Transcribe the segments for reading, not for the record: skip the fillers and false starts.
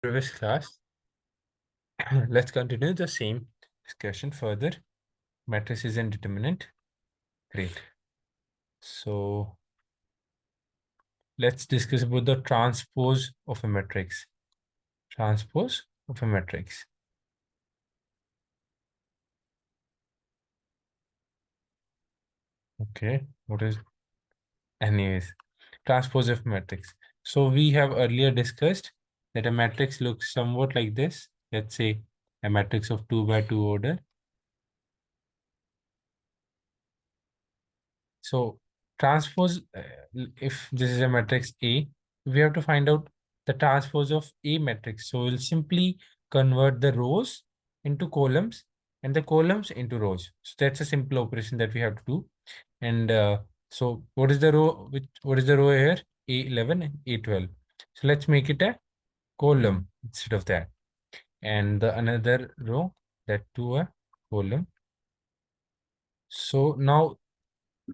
Previous class. Let's continue the same discussion further. Matrices and determinant. Great. So let's discuss about the transpose of a matrix. Transpose of a matrix. Okay. What is anyways? Transpose of matrix. So we have earlier discussed that a matrix looks somewhat like this. Let's say a matrix of 2 by 2 order. So transpose, if this is a matrix A, we have to find out the transpose of A matrix. So we'll simply convert the rows into columns and the columns into rows. So that's a simple operation that we have to do. And so what is the row? What is the row here? A11 and A12. So let's make it a column instead of that. And the another row, that to a column. So now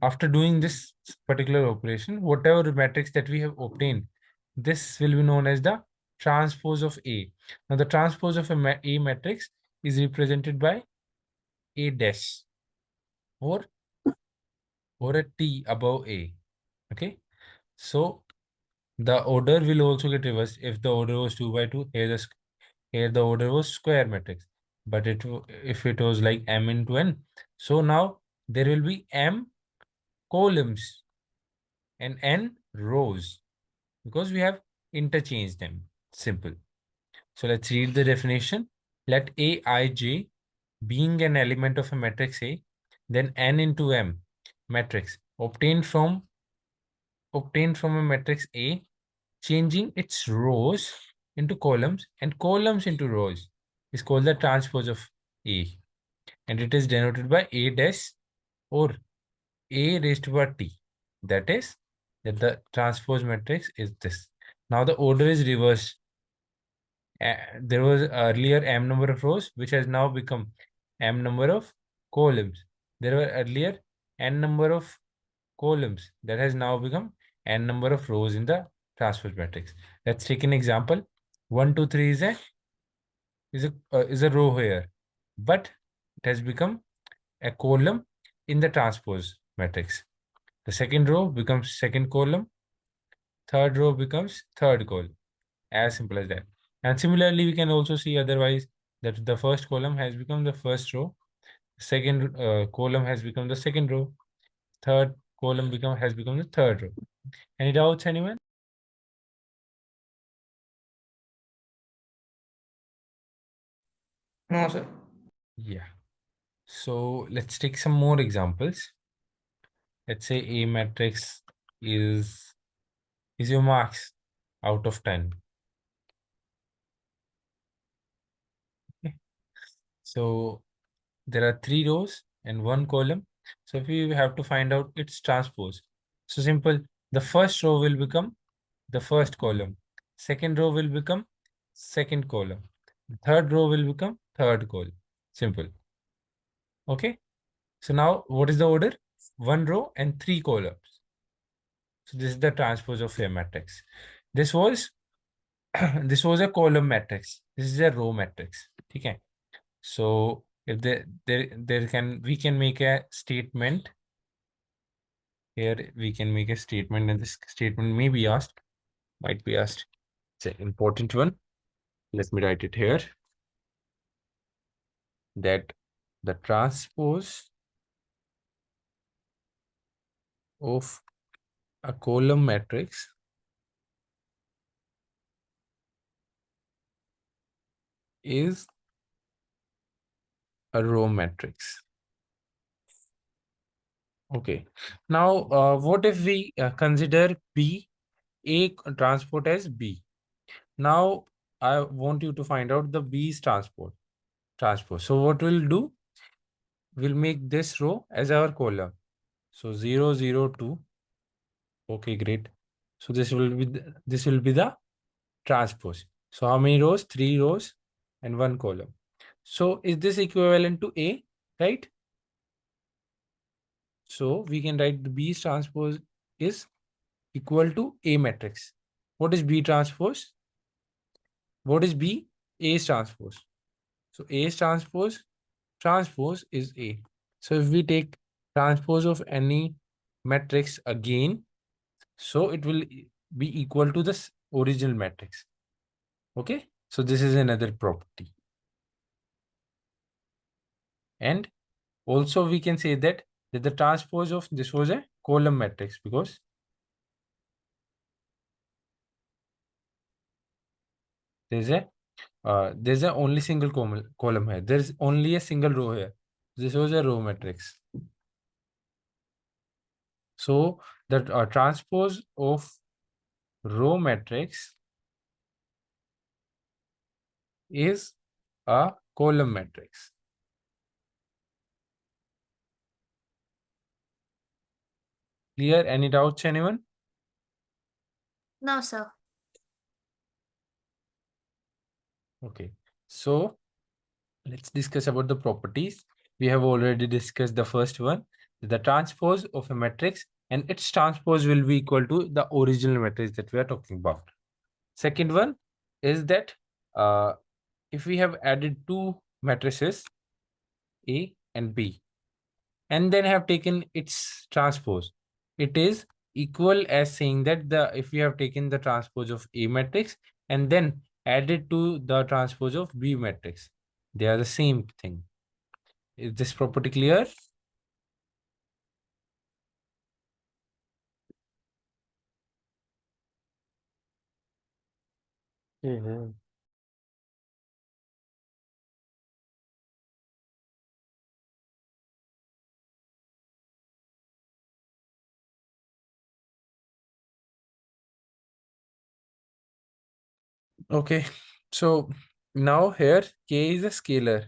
after doing this particular operation, whatever matrix that we have obtained, this will be known as the transpose of A. Now, the transpose of A matrix is represented by A dash or a T above A. Okay. So the order will also get reversed. If the order was 2 by 2, here the order was square matrix. But if it was like M into N, so now there will be M columns and N rows, because we have interchanged them. Simple. So let's read the definition. Let Aij being an element of a matrix A, then N into M matrix obtained from a matrix A, changing its rows into columns and columns into rows, is called the transpose of A, and it is denoted by A dash or A raised to power T. That is that the transpose matrix is this. Now the order is reversed. There was earlier m number of rows, which has now become m number of columns. There were earlier n number of columns, that has now become n number of rows in the transpose matrix. Let's take an example. 1, 2, 3 is a row here, but it has become a column in the transpose matrix. The second row becomes second column. Third row becomes third column. As simple as that. And similarly, we can also see otherwise that the first column has become the first row. Second column has become the second row. Third column has become the third row. Any doubts, anyone? No, sir. Yeah. So let's take some more examples. Let's say A matrix is your marks out of 10. Okay. So there are 3 rows and 1 column. So if we have to find out its transpose. So simple. The first row will become the first column. Second row will become second column. Third row will become third column. Simple. Okay. So now what is the order? 1 row and 3 columns. So this is the transpose of a matrix. This was this was a column matrix. This is a row matrix. Okay. So if we can make a statement here. We can make a statement, and this statement may be asked, might be asked. It's an important one. Let me write it here. That the transpose of a column matrix is a row matrix. Okay. Now, what if we consider B, A transport as B? Now, I want you to find out the B's transpose. So what we'll do, we'll make this row as our column. So 0, 0, 2. Okay, great. So this will be the transpose. So how many rows? 3 rows and 1 column. So is this equivalent to A, right? So we can write the B's transpose is equal to A matrix. What is B transpose? What is B? A is transpose. So A is transpose is A. So if we take transpose of any matrix again, so it will be equal to the original matrix. Okay, so this is another property. And also we can say that the transpose of this was a column matrix, because there's a only single column here. There's only a single row here. This was a row matrix. So the transpose of row matrix is a column matrix. Clear? Any doubts, anyone? No, sir. Okay. So let's discuss about the properties. We have already discussed the first one, the transpose of a matrix, and its transpose will be equal to the original matrix that we are talking about. Second one is that if we have added two matrices A and B, and then have taken its transpose, it is equal as saying that if we have taken the transpose of A matrix and then added to the transpose of B matrix, they are the same thing. Is this property clear? Mhm. Okay, so now here K is a scalar.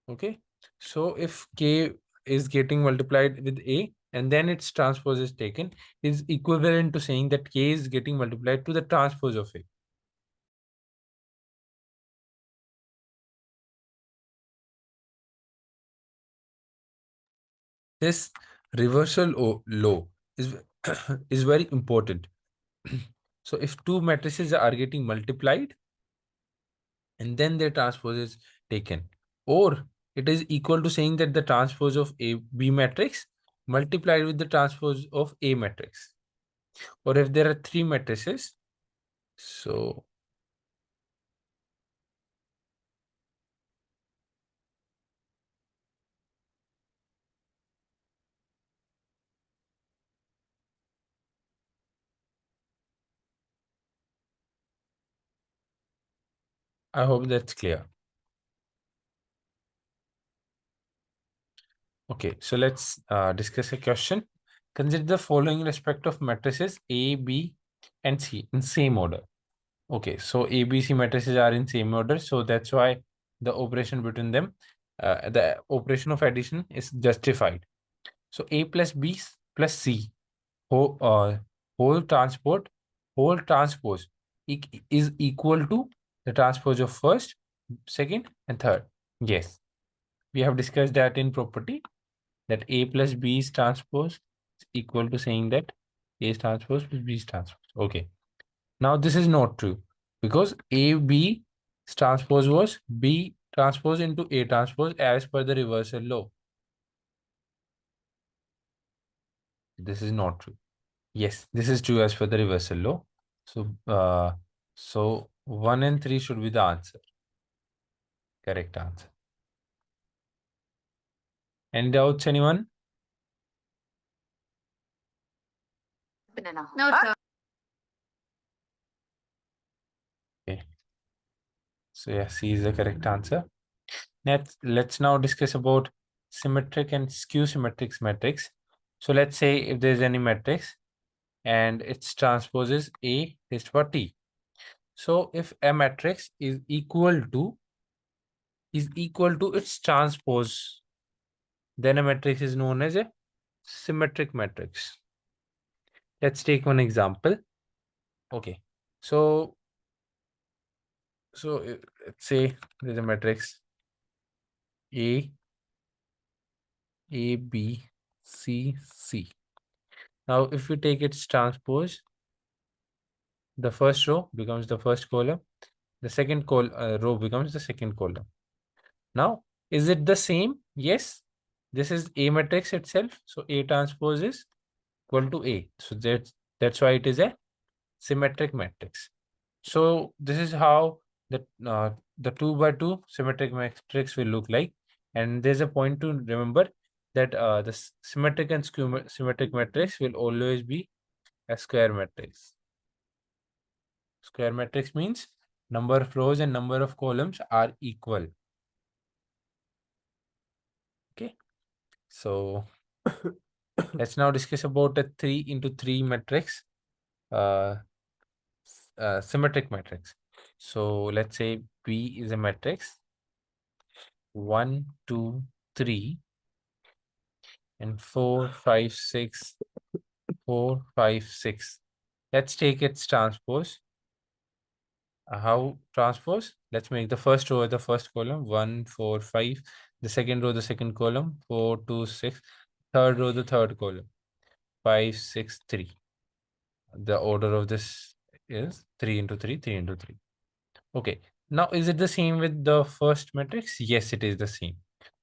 Okay, so if K is getting multiplied with A and then its transpose is taken, is equivalent to saying that K is getting multiplied to the transpose of A. This reversal law is is very important. So if two matrices are getting multiplied and then their transpose is taken, or it is equal to saying that the transpose of a B matrix multiplied with the transpose of A matrix, or if there are three matrices, so I hope that's clear. Okay, so let's discuss a question. Consider the following respect of matrices A, B, and C in same order. Okay, so A, B, C matrices are in same order, so that's why the operation between them, the operation of addition is justified. So A plus B plus C, whole, whole transport, whole transpose is equal to the transpose of first, second, and third. Yes, we have discussed that in property, that A plus B is transpose is equal to saying that A is transpose plus B is transpose. Okay. Now this is not true, because AB transpose was B transpose into A transpose as per the reversal law. This is not true. Yes, this is true as per the reversal law. So 1 and 3 should be the answer. Correct answer. Any doubts, anyone? No, sir. Okay. So yeah, C is the correct answer. Let's now discuss about symmetric and skew symmetric matrix. So let's say if there's any matrix and its transpose is A raised to power T. So if a matrix is equal to its transpose, then a matrix is known as a symmetric matrix. Let's take one example. Okay, so let's say there's a matrix A, A, B, C, C. Now if we take its transpose, the first row becomes the first column. The second row becomes the second column. Now, is it the same? Yes. This is A matrix itself. So A transpose is equal to A. So that's why it is a symmetric matrix. So this is how the 2 by 2 symmetric matrix will look like. And there's a point to remember that the symmetric and symmetric matrix will always be a square matrix. Square matrix means number of rows and number of columns are equal. Okay, so let's now discuss about a 3 into 3 matrix, uh, symmetric matrix. So let's say B is a matrix 1, 2, 3, and 4, 5, 6, 4, 5, 6. Let's take its transpose. How transpose? Let's make the first row the first column 1, 4, 5. The second row the second column 4, 2, 6. Third row the third column 5, 6, 3. The order of this is 3 into 3, 3 into 3. Okay. Now, is it the same with the first matrix? Yes, it is the same.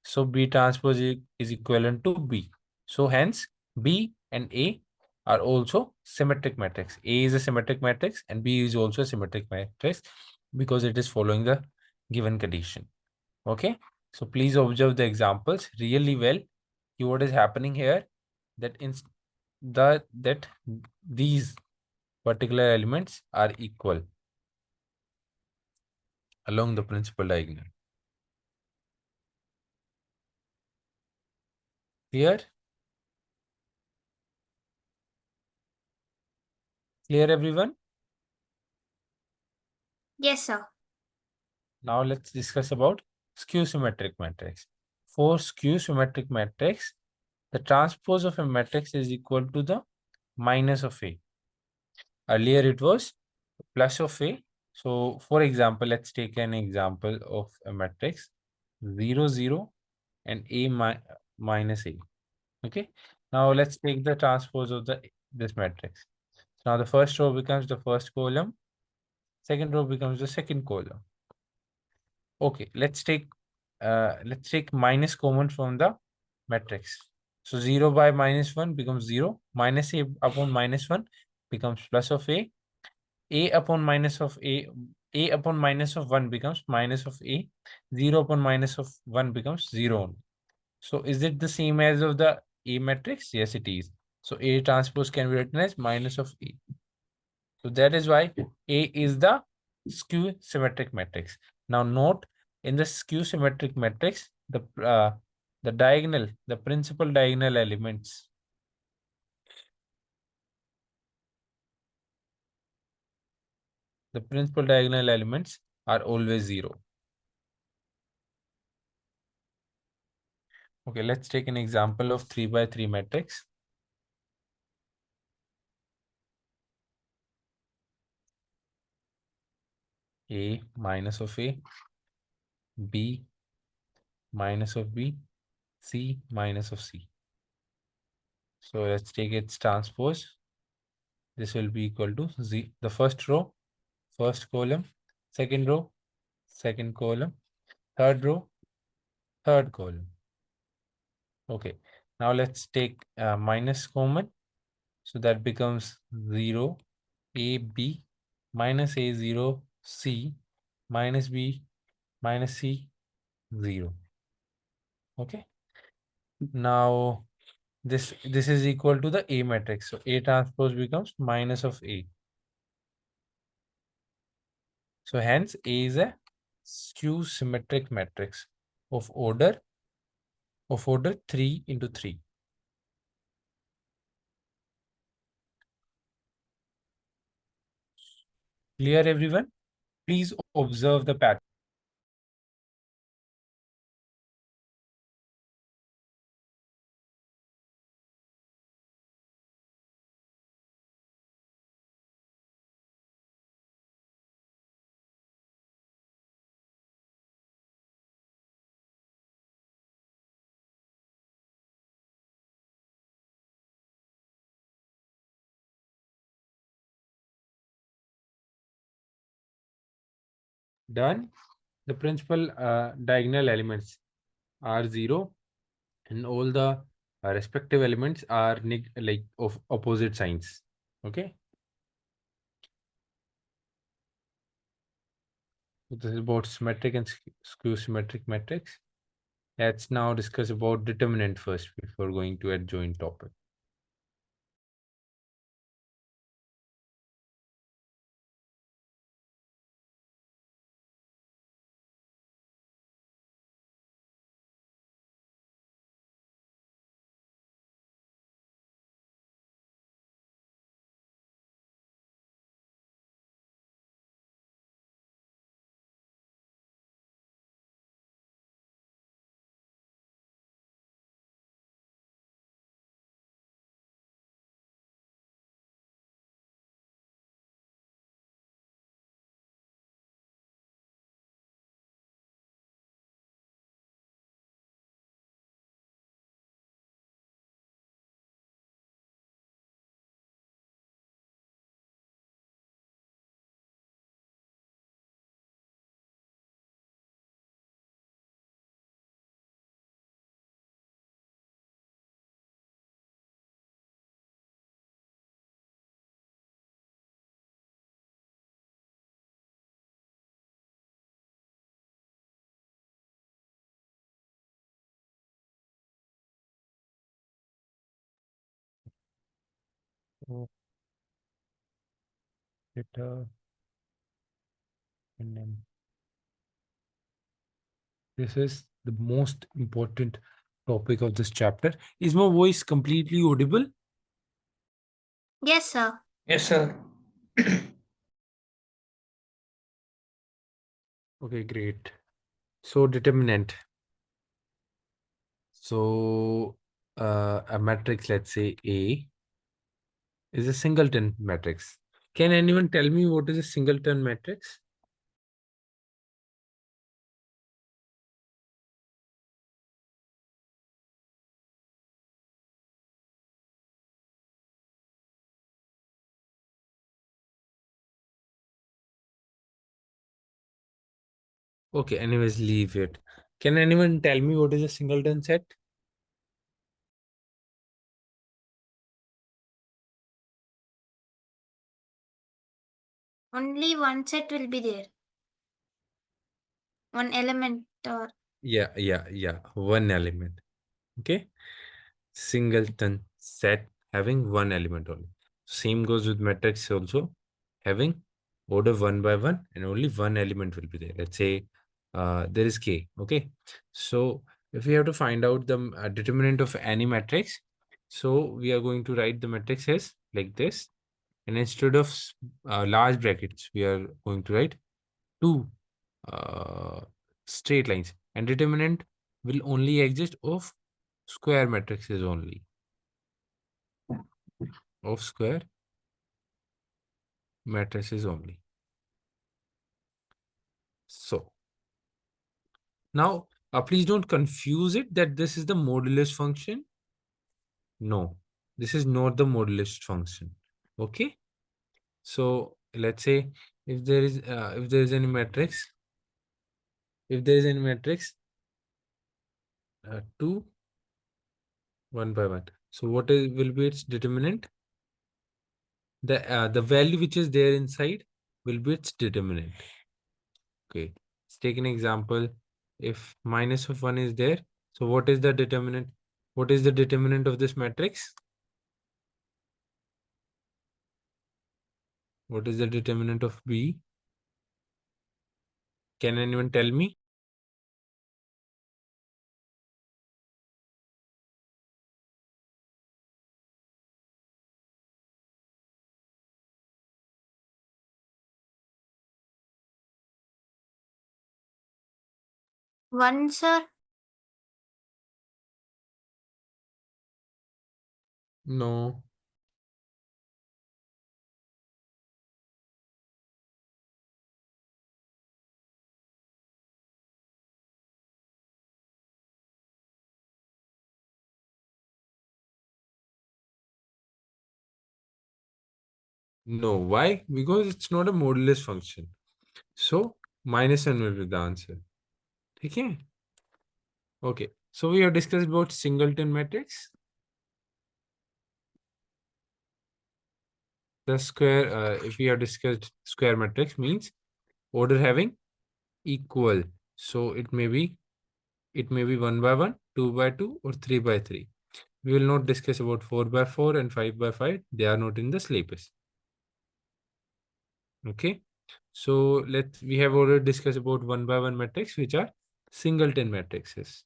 So B transpose is equivalent to B. So hence B and A are also symmetric matrix. A is a symmetric matrix and B is also a symmetric matrix because it is following the given condition. Okay. So please observe the examples really well. What is happening here, that in that these particular elements are equal along the principal diagonal. Clear? Clear, everyone? Yes, sir. Now let's discuss about skew symmetric matrix. For skew symmetric matrix, the transpose of a matrix is equal to the minus of A. Earlier it was plus of A. So for example, let's take an example of a matrix 0, 0 and minus A. Okay. Now let's take the transpose of this matrix. Now the first row becomes the first column, second row becomes the second column. Okay, let's take minus common from the matrix. So 0 by minus 1 becomes 0. Minus A upon minus 1 becomes plus of A. A upon minus of A. A upon minus of 1 becomes minus of A. 0 upon minus of 1 becomes 0. So is it the same as of the A matrix? Yes, it is. So A transpose can be written as minus of A. So that is why A is the skew symmetric matrix. Now note, in the skew symmetric matrix, the diagonal, the principal diagonal elements, are always 0. Okay, let's take an example of 3 by 3 matrix. A minus of A, B minus of B, C minus of C. So let's take its transpose. This will be equal to the first row, first column, second row, second column, third row, third column. Okay, now let's take minus common. So that becomes 0, A, B, minus A, 0, C, minus B, minus C, 0. Okay, now this is equal to the A matrix. So A transpose becomes minus of A. So hence A is a skew symmetric matrix of order 3 into 3. Clear, everyone? Please observe the pattern. Done. The principal diagonal elements are 0, and all the respective elements are like of opposite signs. Okay. So this is about symmetric and skew symmetric matrix. Let's now discuss about determinant first before going to adjoint topic. So determinant. This is the most important topic of this chapter. Is my voice completely audible? Yes, sir. Yes, sir. Okay, great. So determinant. So a matrix, let's say A, is a singleton matrix. Can anyone tell me what is a singleton matrix? Okay, anyways, leave it. Can anyone tell me what is a singleton set? Only one set will be there. One element or Yeah. One element. Okay. Singleton set having one element only. Same goes with matrix also, having order one by one and only one element will be there. Let's say there is K. Okay. So if we have to find out the determinant of any matrix, so we are going to write the matrix as like this. And instead of large brackets, we are going to write two uh, straight lines, and determinant will only exist of square matrices only, of square matrices only. So now please don't confuse it that this is the modulus function. No, this is not the modulus function. Okay. So let's say if there is any matrix, if there is any matrix 2 1 by 1, so what is will be its determinant? The value which is there inside will be its determinant. Okay, let's take an example. If minus of 1 is there, so what is the determinant? What is the determinant of this matrix? What is the determinant of B? Can anyone tell me? one, sir. No. No. Why? Because it's not a modulus function. So -1 will be the answer. Okay. Okay. So we have discussed about singleton matrix. The square, if we have discussed square matrix means order having equal. So it may be 1 by 1, 2 by 2, or 3 by 3. We will not discuss about 4 by 4 and 5 by 5. They are not in the syllabus. Okay. So we have already discussed about 1 by 1 matrix, which are singleton matrices.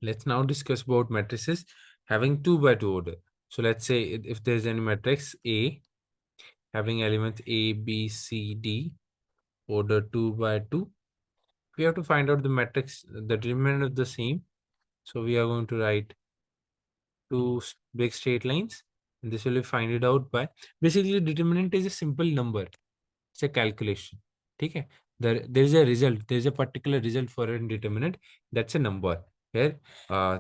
Let's now discuss about matrices having 2 by 2 order. So let's say if there's any matrix A having elements A, B, C, D, order 2 by 2, we have to find out the matrix, the determinant of the same. So we are going to write two big straight lines, and this will be find it out by basically determinant is a simple number. It's a calculation. Okay. There is a result. There is a particular result for a determinant. That's a number. Here,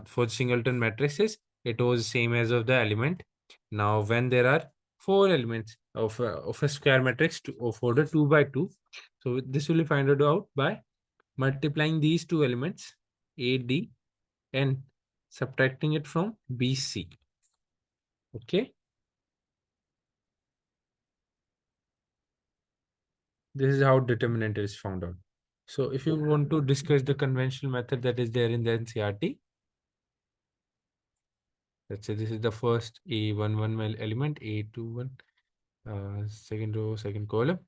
for singleton matrices, it was same as of the element. Now, when there are four elements of a square matrix of order 2 by 2, so this will be find it out by multiplying these two elements AD and subtracting it from BC. Okay. This is how determinant is found out. So if you want to discuss the conventional method that is there in the NCRT, let's say this is the first A11 element, A21, second row, second column.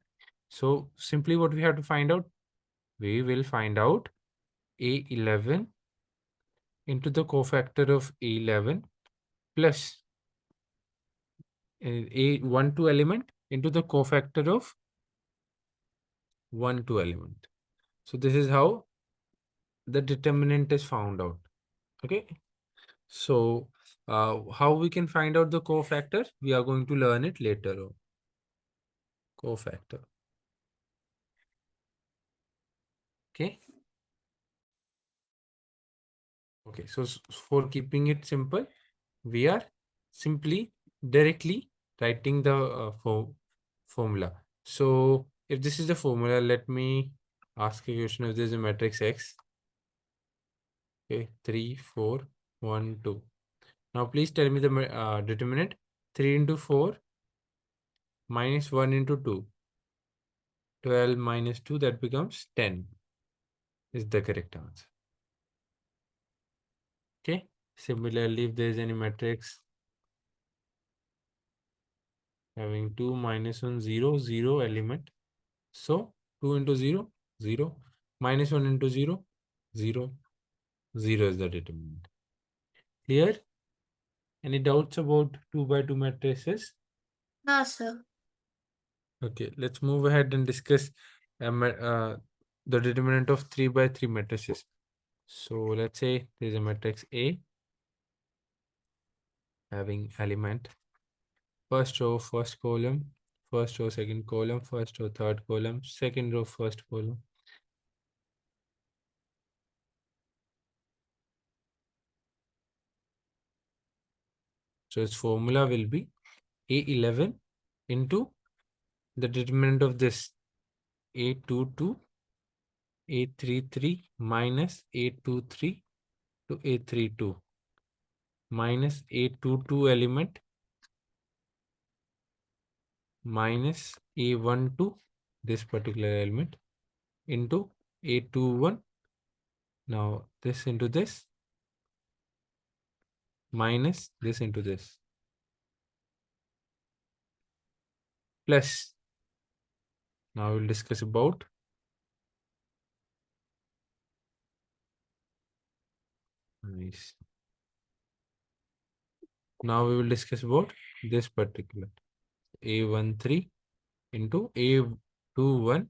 So simply what we have to find out, we will find out A11 into the cofactor of A11 plus A12 element into the cofactor of 12 element. So this is how the determinant is found out. Okay. So how we can find out the cofactor? We are going to learn it later on. Cofactor. Okay. Okay. So for keeping it simple, we are simply directly writing the formula. So if this is the formula, let me ask a question. If there is a matrix X, okay, 3, 4, 1, 2. Now please tell me the determinant. 3 into 4 minus 1 into 2. 12 minus 2, that becomes 10 is the correct answer. Okay. Similarly, if there is any matrix having 2 minus 1, 0, 0 element. So 2 into 0, 0. Minus 1 into 0, 0. 0 is the determinant. Clear? Any doubts about 2 by 2 matrices? No, sir. Okay, let's move ahead and discuss the determinant of 3 by 3 matrices. So let's say there is a matrix A having element first row, first column, first row, second column, first row, third column, second row, first column. So its formula will be A11 into the determinant of this A22, A33 minus A23 to A32 minus A22 element minus A12, this particular element, into A21. Now this into this minus this into this plus. Now we'll discuss about nice. Now we will discuss about this particular A13 into A21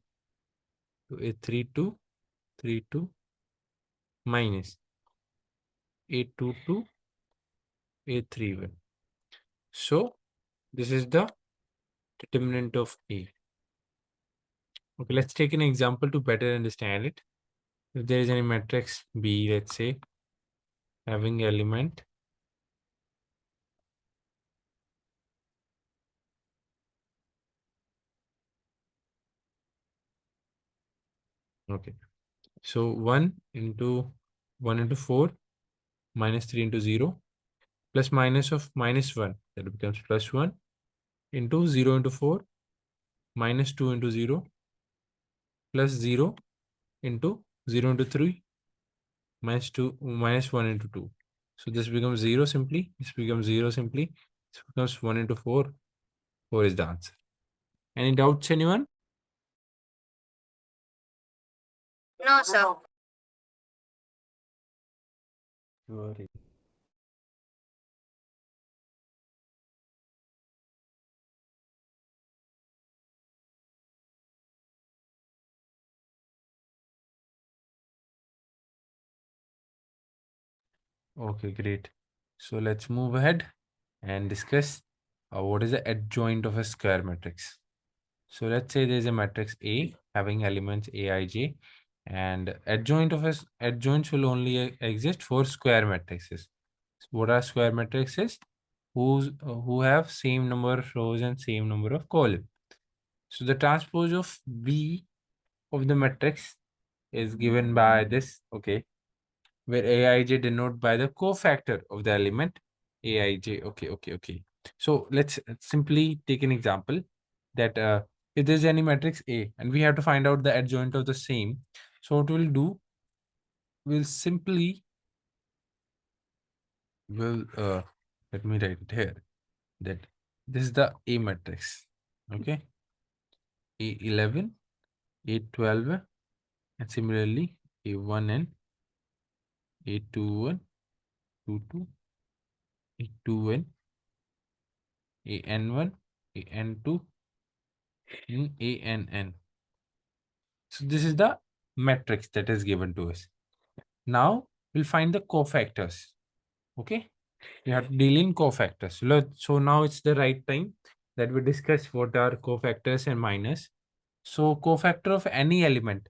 to A32 32 minus A22 A31. So this is the determinant of A. Okay, let's take an example to better understand it. If there is any matrix B, let's say, having element Okay. So 1 into 4 minus 3 into 0 plus minus of minus 1, that becomes plus 1 into 0 into 4 minus 2 into 0 plus 0 into 0 into 3 minus 2 minus 1 into 2. So this becomes 0 simply. This becomes 0 simply. This becomes 1 into 4. 4 is the answer. Any doubts, anyone? No, sir. Sorry. Okay, great. So let's move ahead and discuss what is the adjoint of a square matrix. So let's say there's a matrix A having elements Aij, and adjoints will only exist for square matrices. What are square matrices? Who have same number of rows and same number of columns. So the transpose of V of the matrix is given by this, okay, where Aij denote by the cofactor of the element Aij. Okay. So let's simply take an example that if there's any matrix A and we have to find out the adjoint of the same. So what we'll do, we'll simply will let me write it here, that this is the A matrix. Okay, A11, A12, and similarly A1n, A21, 22, A2n, AN1, AN2, and ANN. So this is the matrix that is given to us. Now we'll find the cofactors. Okay, we have to deal in cofactors. So now it's the right time that we discuss what are cofactors and minors. So cofactor of any element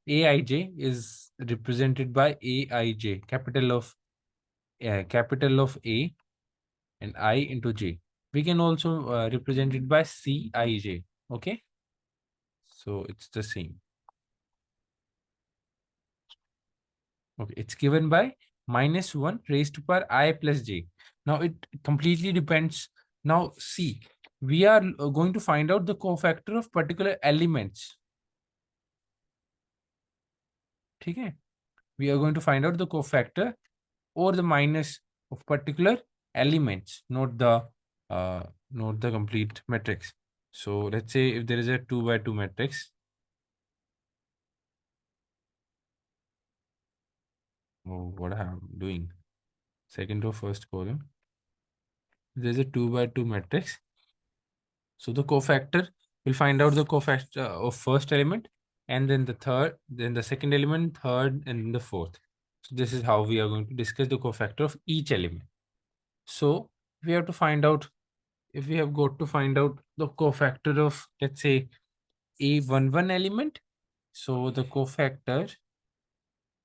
Aij is represented by Aij, capital of A and I into J. We can also represent it by Cij. Okay, so it's the same. Okay, it's given by minus 1 raised to power I plus j. Now it completely depends. Now see, we are going to find out the cofactor of particular elements. Okay, we are going to find out the cofactor or the minus of particular elements, uh, not the complete matrix. So let's say if there is a 2 by 2 matrix. Oh, what I'm doing? Second row, first column. There's a 2 by 2 matrix. So the cofactor, we'll find out the cofactor of first element, and then the third, then the second element, third, and then the fourth. So this is how we are going to discuss the cofactor of each element. So we have to find out, if we have got to find out the cofactor of, let's say, A11 element. So the cofactor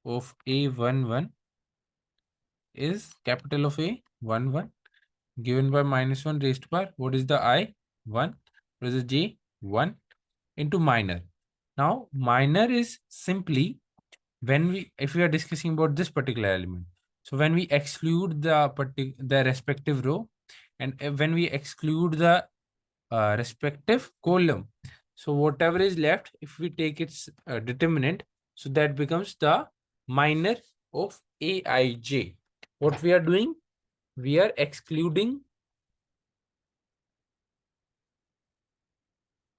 of A11 is capital of A11 given by minus 1 raised to power. What is the I? 1. What is the J? 1 into minor. Now, minor is simply when if we are discussing about this particular element. So when we exclude the respective row, and when we exclude the respective column, so whatever is left, if we take its determinant, so that becomes the minor of Aij. What we are doing? We are excluding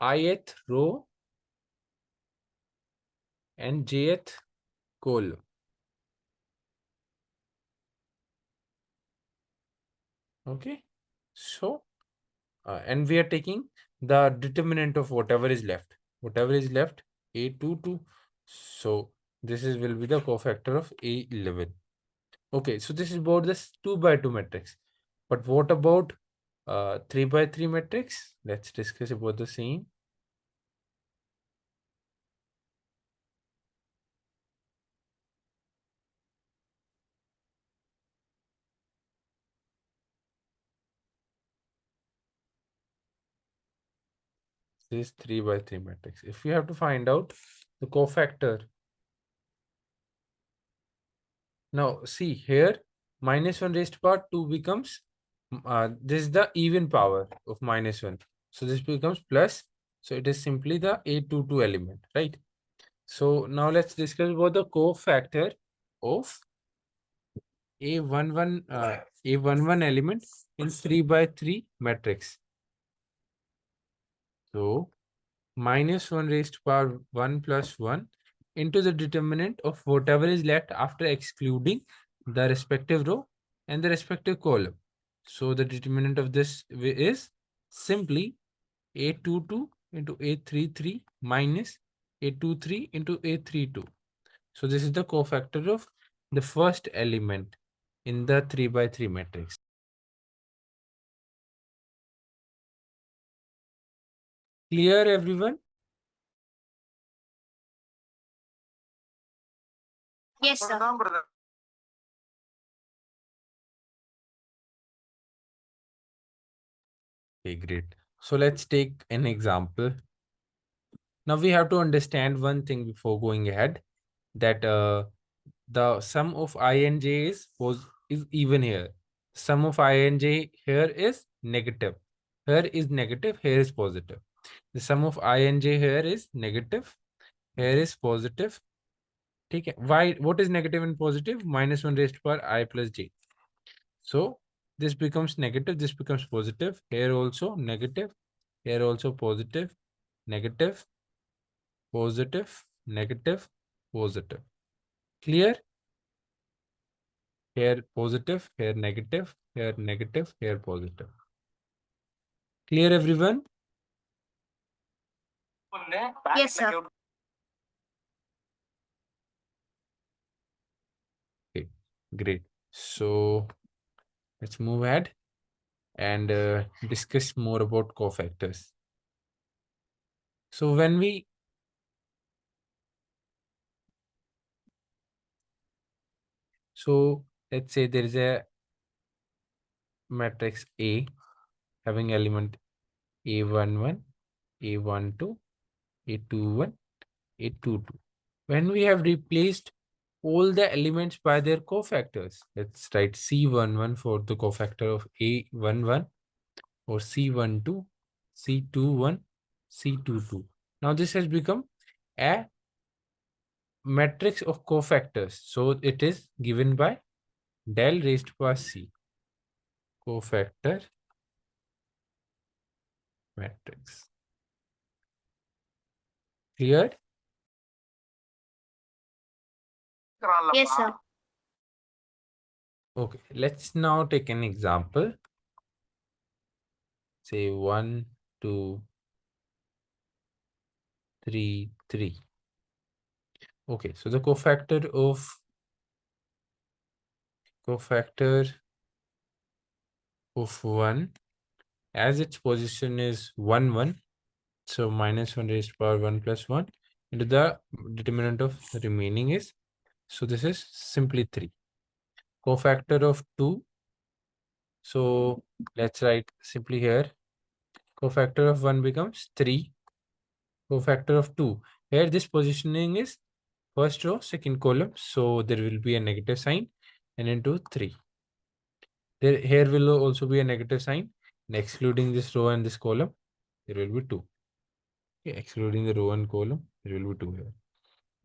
ith row and jth column. Okay, so and we are taking the determinant of whatever is left. Whatever is left, A22. So this is will be the cofactor of A11. Okay, so this is about this 2 by 2 matrix. But what about 3 by 3 matrix? Let's discuss about the same. This is 3 by 3 matrix. If we have to find out the cofactor Now see here, minus 1 raised to power 2 becomes, this is the even power of minus 1. So this becomes plus. So it is simply the A22 element, right? So now let's discuss about the cofactor of A11 element in 3 by 3 matrix. So minus 1 raised to power 1 plus 1 into the determinant of whatever is left after excluding the respective row and the respective column. So the determinant of this is simply A22 into A33 minus A23 into A32. So this is the cofactor of the first element in the 3 by 3 matrix. Clear, everyone? Yes, sir. Okay, great. So let's take an example. Now we have to understand one thing before going ahead, that the sum of I and j is even here. Sum of I and j here is negative. Here is negative, here is positive. The sum of I and j here is negative, here is positive. Okay. Why? What is negative and positive? Minus 1 raised to power I plus j. So this becomes negative, this becomes positive. Here also negative, here also positive, negative, positive, negative, positive. Clear? Here positive, here negative, here negative, here positive. Clear, everyone? Yes, sir. Okay, great. So let's move ahead and discuss more about cofactors. So when we let's say there is a matrix A having element A11, A12, A21, A22. When we have replaced all the elements by their cofactors, let's write C11 for the cofactor of A11 or C12, C21, C22. Now this has become a matrix of cofactors. So it is given by del raised to power C, cofactor matrix. Clear? Yes, sir. Okay, let's now take an example. Say 1, 2, 3, 3. Okay, so the cofactor of 1, as its position is 1, 1. So minus 1 raised to power 1 plus 1 into the determinant of the remaining is, so this is simply 3. Cofactor of 2. So let's write simply here. Cofactor of 1 becomes 3. Cofactor of 2. Here this positioning is first row, second column. So there will be a negative sign and into 3. Here will also be a negative sign. And excluding this row and this column, there will be 2. Okay, excluding the row and column, there will be 2 here.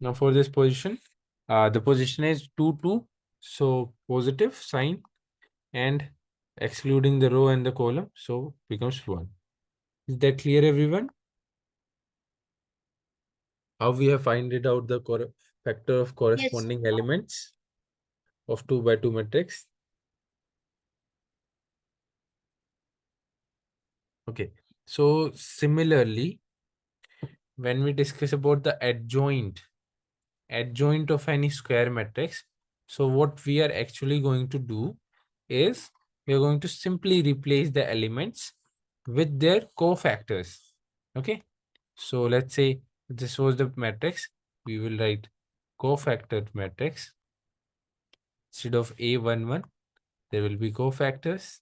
Now for this position, the position is 2, 2. So positive sign and excluding the row and the column, so becomes 1. Is that clear, everyone? How we have find it out the factor of corresponding elements of 2 by 2 matrix? Okay. So similarly, when we discuss about the adjoint of any square matrix, so what we are actually going to do is we are going to simply replace the elements with their cofactors. Okay, so let's say this was the matrix, we will write cofactor matrix. Instead of A11, there will be cofactors.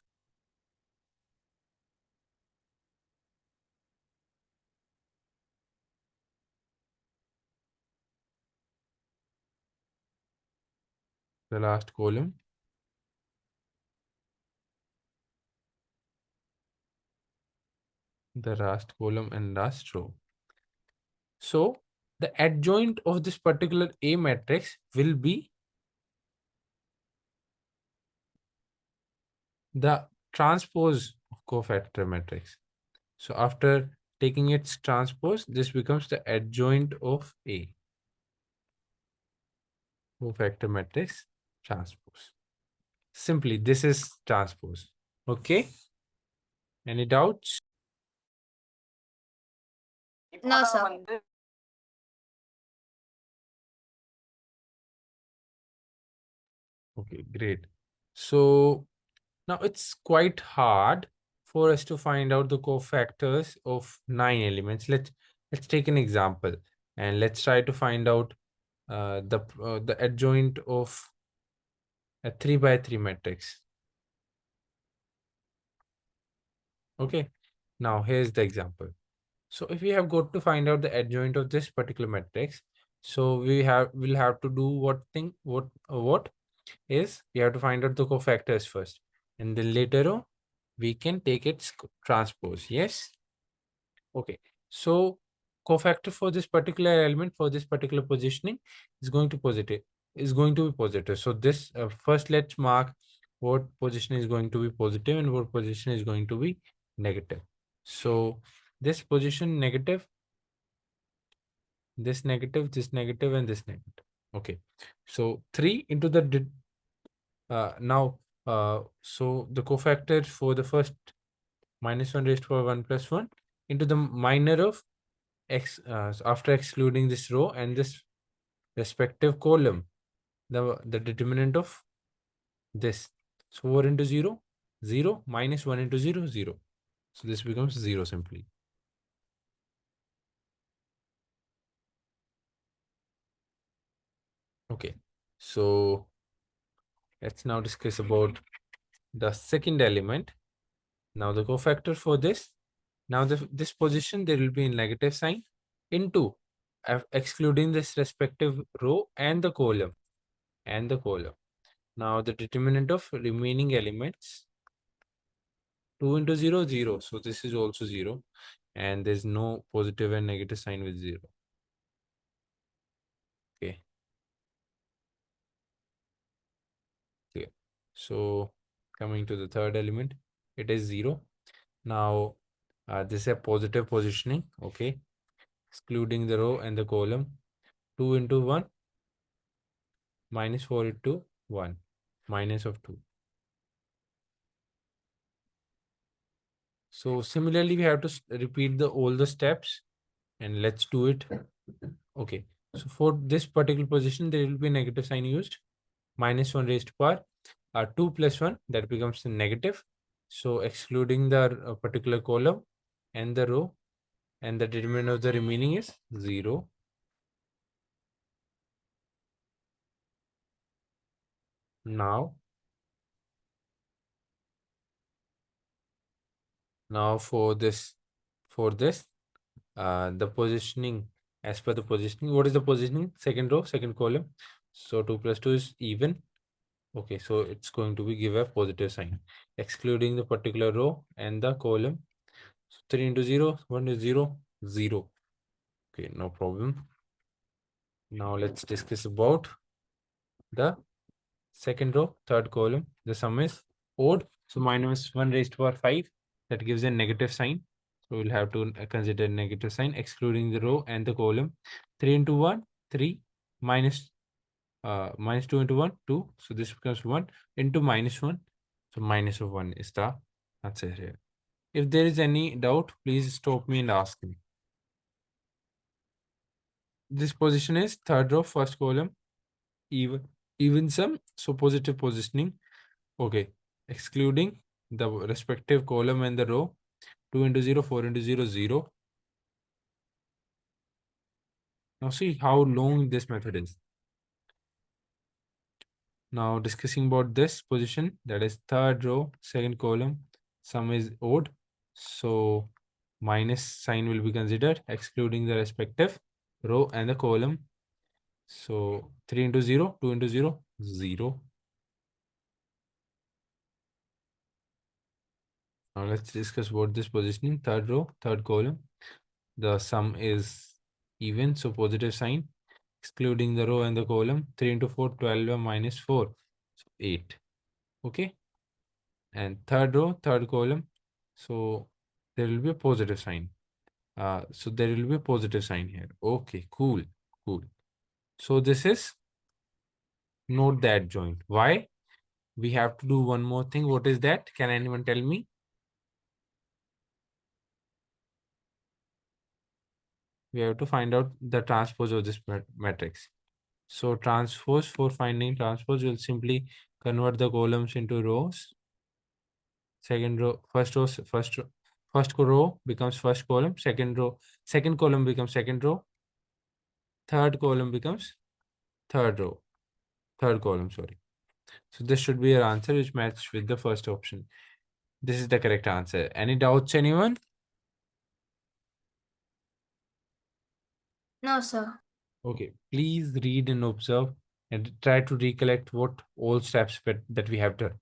the last column, the last column and last row. So the adjoint of this particular A matrix will be the transpose of cofactor matrix. So after taking its transpose, this becomes the adjoint of A. Cofactor matrix transpose. Simply, this is transpose. Okay. Any doubts? No, sir. Okay, great. So now it's quite hard for us to find out the cofactors of 9 elements. Let's take an example and let's try to find out the adjoint of a 3 by 3 matrix. Okay, now here's the example. So if we have got to find out the adjoint of this particular matrix, so we'll have to do what is we have to find out the cofactors first, and then later on we can take its transpose. Yes. Okay. So cofactor for this particular element for this particular positioning is going to be positive. So this first let's mark what position is going to be positive and what position is going to be negative. So this position negative, this negative, this negative, and this negative. Okay. So 3 into the now so the cofactor for the first -1 raised to power 1 plus 1 into the minor of x so after excluding this row and this respective column, the determinant of this. So 4 into 0, 0 minus 1 into 0, 0. So this becomes 0 simply. Okay. So let's now discuss about the second element. Now the cofactor for this, now this position there will be a negative sign into excluding this respective row and the column Now the determinant of remaining elements 2 into 0, 0. So this is also 0 and there's no positive and negative sign with 0. Okay. Okay. So coming to the third element, it is 0. Now this is a positive positioning. Okay. Excluding the row and the column 2 into 1 minus 4 into 1 minus of 2. So similarly, we have to repeat all the steps and let's do it. Okay. So for this particular position, there will be negative sign used. -1 raised to power 2 plus 1, that becomes a negative. So excluding the particular column and the row and the determinant of the remaining is 0. Now for this the positioning as per the positioning, what is the positioning? Second row, second column. So 2 plus 2 is even. Okay, so it's going to be give a positive sign, excluding the particular row and the column. So 3 into 0, 1 is 0, 0. Okay, no problem. Now let's discuss about the second row, third column. The sum is odd. So -1 raised to power 5, that gives a negative sign. So we'll have to consider negative sign, excluding the row and the column. 3 into 1, 3 minus -2 into 1, 2. So this becomes 1 into -1. So minus of 1 is the answer here. If there is any doubt, please stop me and ask me. This position is third row, first column, even sum, so positive positioning. Okay, excluding the respective column and the row, 2 into 0, 4 into 0, 0. Now see how long this method is. Now discussing about this position, that is third row, second column, sum is odd. So minus sign will be considered, excluding the respective row and the column. So 3 into 0, 2 into 0, 0. Now let's discuss about this positioning. Third row, third column. The sum is even, so positive sign. Excluding the row and the column. 3 into 4, 12 minus 4. So 8. Okay. And third row, third column. So there will be a positive sign. So there will be a positive sign here. Okay, cool, cool. So this is note that joint. Why? We have to do one more thing. What is that? Can anyone tell me? We have to find out the transpose of this matrix. So transpose, for finding transpose, we'll simply convert the columns into rows. Second row, first row becomes first column. Second row, second column becomes second row. Third column becomes third row. Third column, sorry. So this should be your answer, which matches with the first option. This is the correct answer. Any doubts, anyone? No, sir. Okay, please read and observe and try to recollect what all steps that we have done.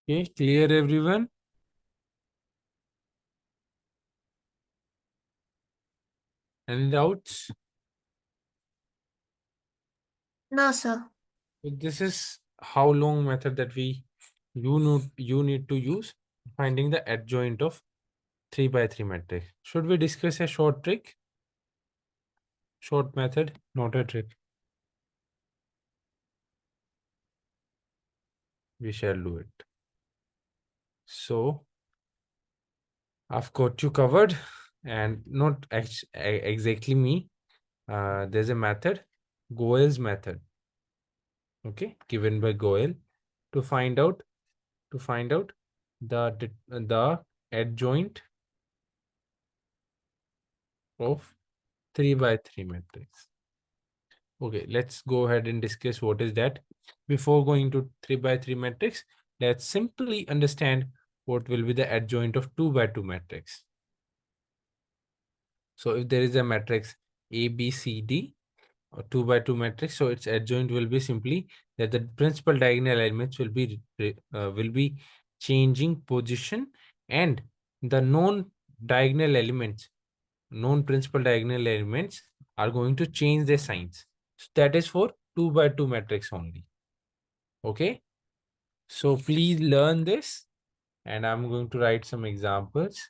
Okay, clear everyone? Any doubts? No, sir. So this is how long method that you need to use finding the adjoint of 3 by 3 matrix. Should we discuss a short trick? Short method, not a trick. We shall do it. So I've got you covered, and not exactly me. There's a method, Goel's method. Okay, given by Goel to find out the adjoint of 3 by 3 matrix. Okay, let's go ahead and discuss what is that. Before going to 3 by 3 matrix, let's simply understand what will be the adjoint of 2 by 2 matrix. So if there is a matrix A, B, C, D, or 2 by 2 matrix, so its adjoint will be simply that the principal diagonal elements will be changing position, and the known principal diagonal elements are going to change their signs. So that is for 2 by 2 matrix only. Okay. So please learn this, and I'm going to write some examples,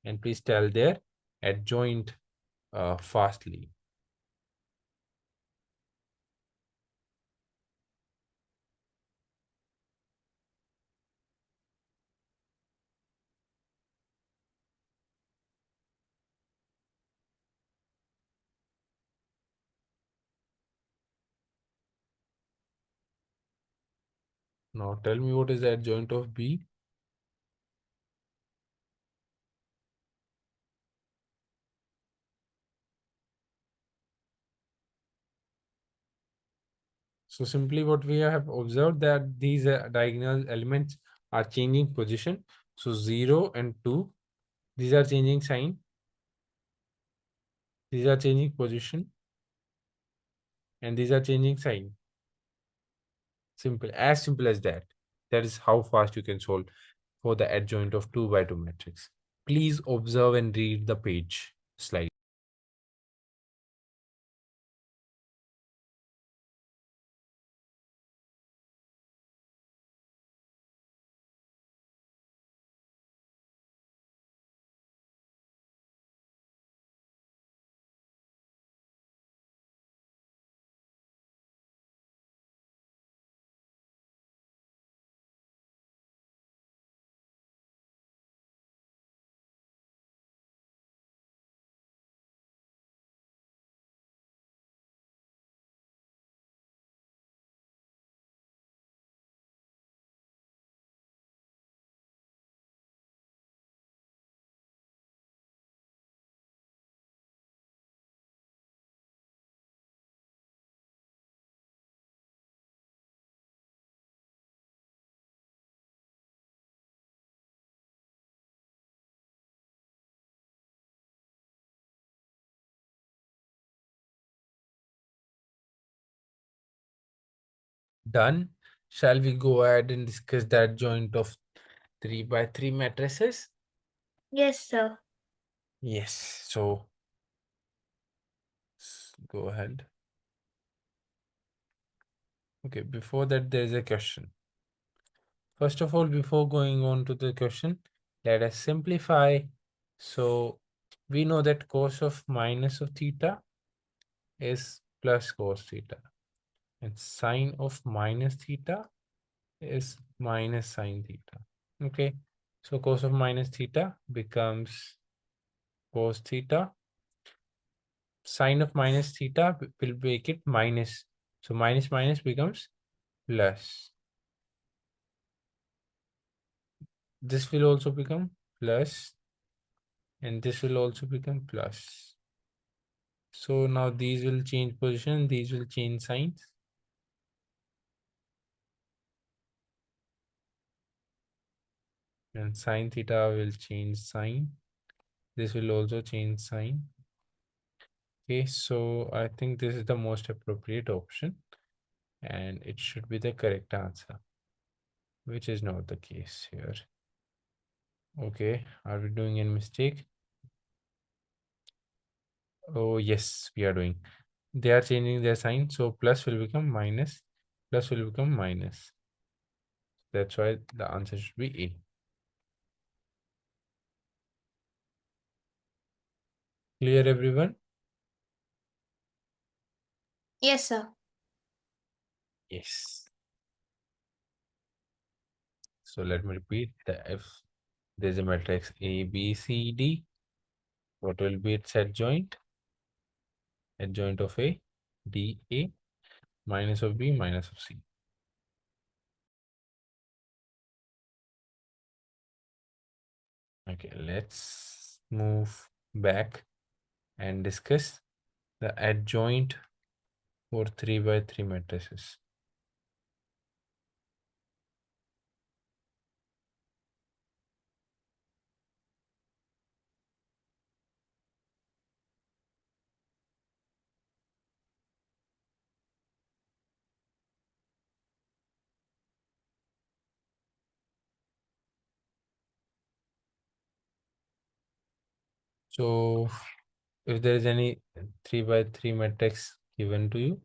and please tell their adjoint fastly. Now tell me what is the adjoint of B. So simply what we have observed that these diagonal elements are changing position. So 0 and 2, these are changing sign. These are changing position. And these are changing sign. Simple, as simple as that. That is how fast you can solve for the adjoint of 2 by 2 matrix. Please observe and read the page slide. Done. Shall we go ahead and discuss the adjoint of 3 by 3 matrices? Yes, sir. Yes. So go ahead. Okay, before that, there is a question. First of all, before going on to the question, let us simplify. So we know that cos of minus of theta is plus cos theta, and sine of minus theta is minus sine theta. Okay, so cos of minus theta becomes cos theta. Sine of minus theta will make it minus. So minus minus becomes plus. This will also become plus, and this will also become plus. So now these will change position, these will change signs. And sine theta will change sign. This will also change sign. Okay, so I think this is the most appropriate option, and it should be the correct answer, which is not the case here. Okay, are we doing any mistake? Oh, yes, we are doing. They are changing their sign, so plus will become minus, plus will become minus. That's why the answer should be A. Clear, everyone? Yes, sir. Yes. So let me repeat, if there's a matrix A, B, C, D, what will be its adjoint? Adjoint of A, D, A, minus of B, minus of C. Okay, let's move back and discuss the adjoint for 3 by 3 matrices. So if there is any 3 by 3 matrix given to you,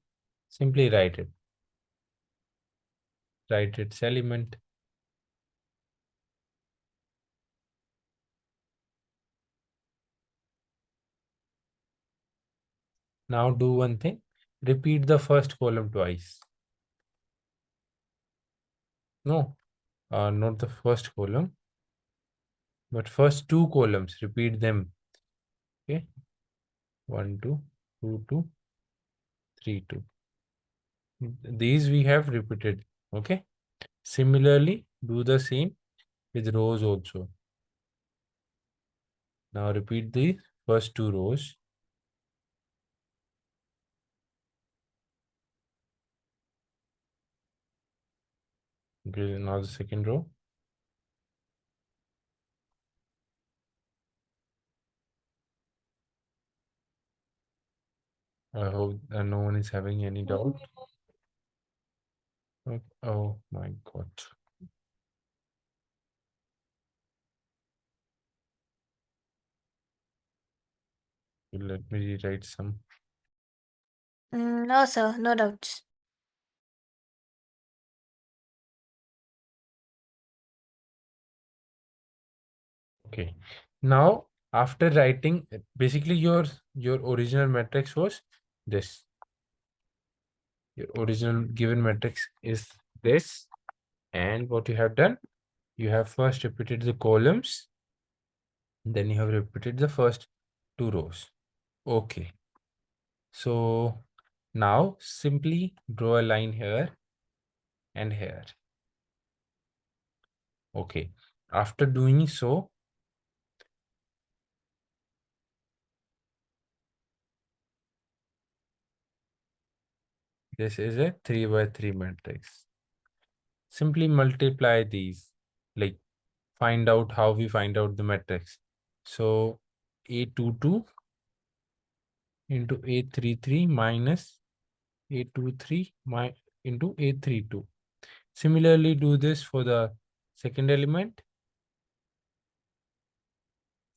simply write it. Write its element. Now do one thing. Repeat the first column twice. No, not the first column, but first two columns. Repeat them. Okay. 1, 2, 2, 2, 3, 2. These we have repeated. Okay. Similarly, do the same with rows also. Now repeat the first two rows. Okay, now the second row. I hope no one is having any doubt. Oh my God. Let me rewrite some. No, sir. No doubts. Okay. Now, after writing, basically your original matrix was this. Your original given matrix is this. And what you have done, you have first repeated the columns, then you have repeated the first two rows. Okay. So now simply draw a line here and here. Okay. After doing so, this is a 3 by 3 matrix. Simply multiply these, like find out how we find out the matrix. So A22 into A33 minus A23 into A32. Similarly, do this for the second element.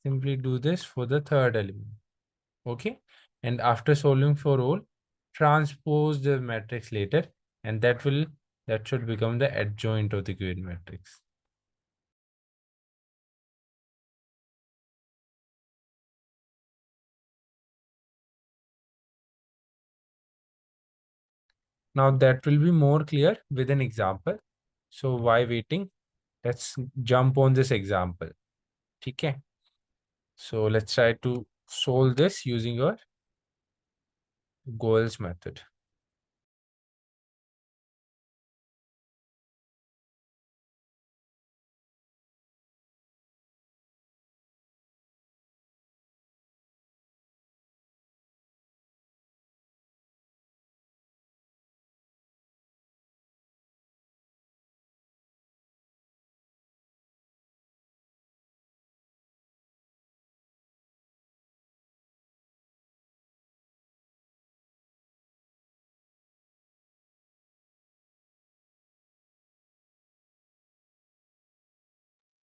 Simply do this for the third element. Okay. And after solving for all, transpose the matrix later, and that should become the adjoint of the given matrix. Now that will be more clear with an example. So why waiting? Let's jump on this example. Okay. So let's try to solve this using your goals method.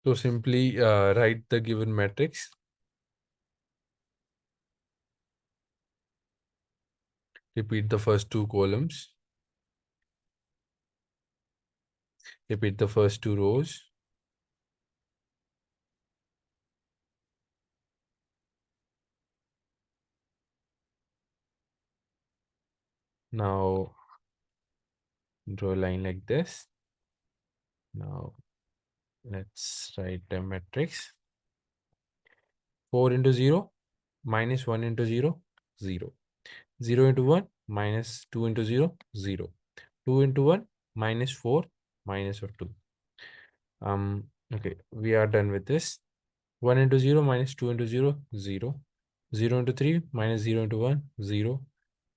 So simply write the given matrix. Repeat the first two columns. Repeat the first two rows. Now draw a line like this. Now let's write the matrix. 4 into 0 minus 1 into 0, 0. 0 into 1 minus 2 into 0, 0. 2 into 1 minus 4 minus of 2. Okay, we are done with this. 1 into 0 minus 2 into 0, 0. 0 into 3 minus 0 into 1, 0.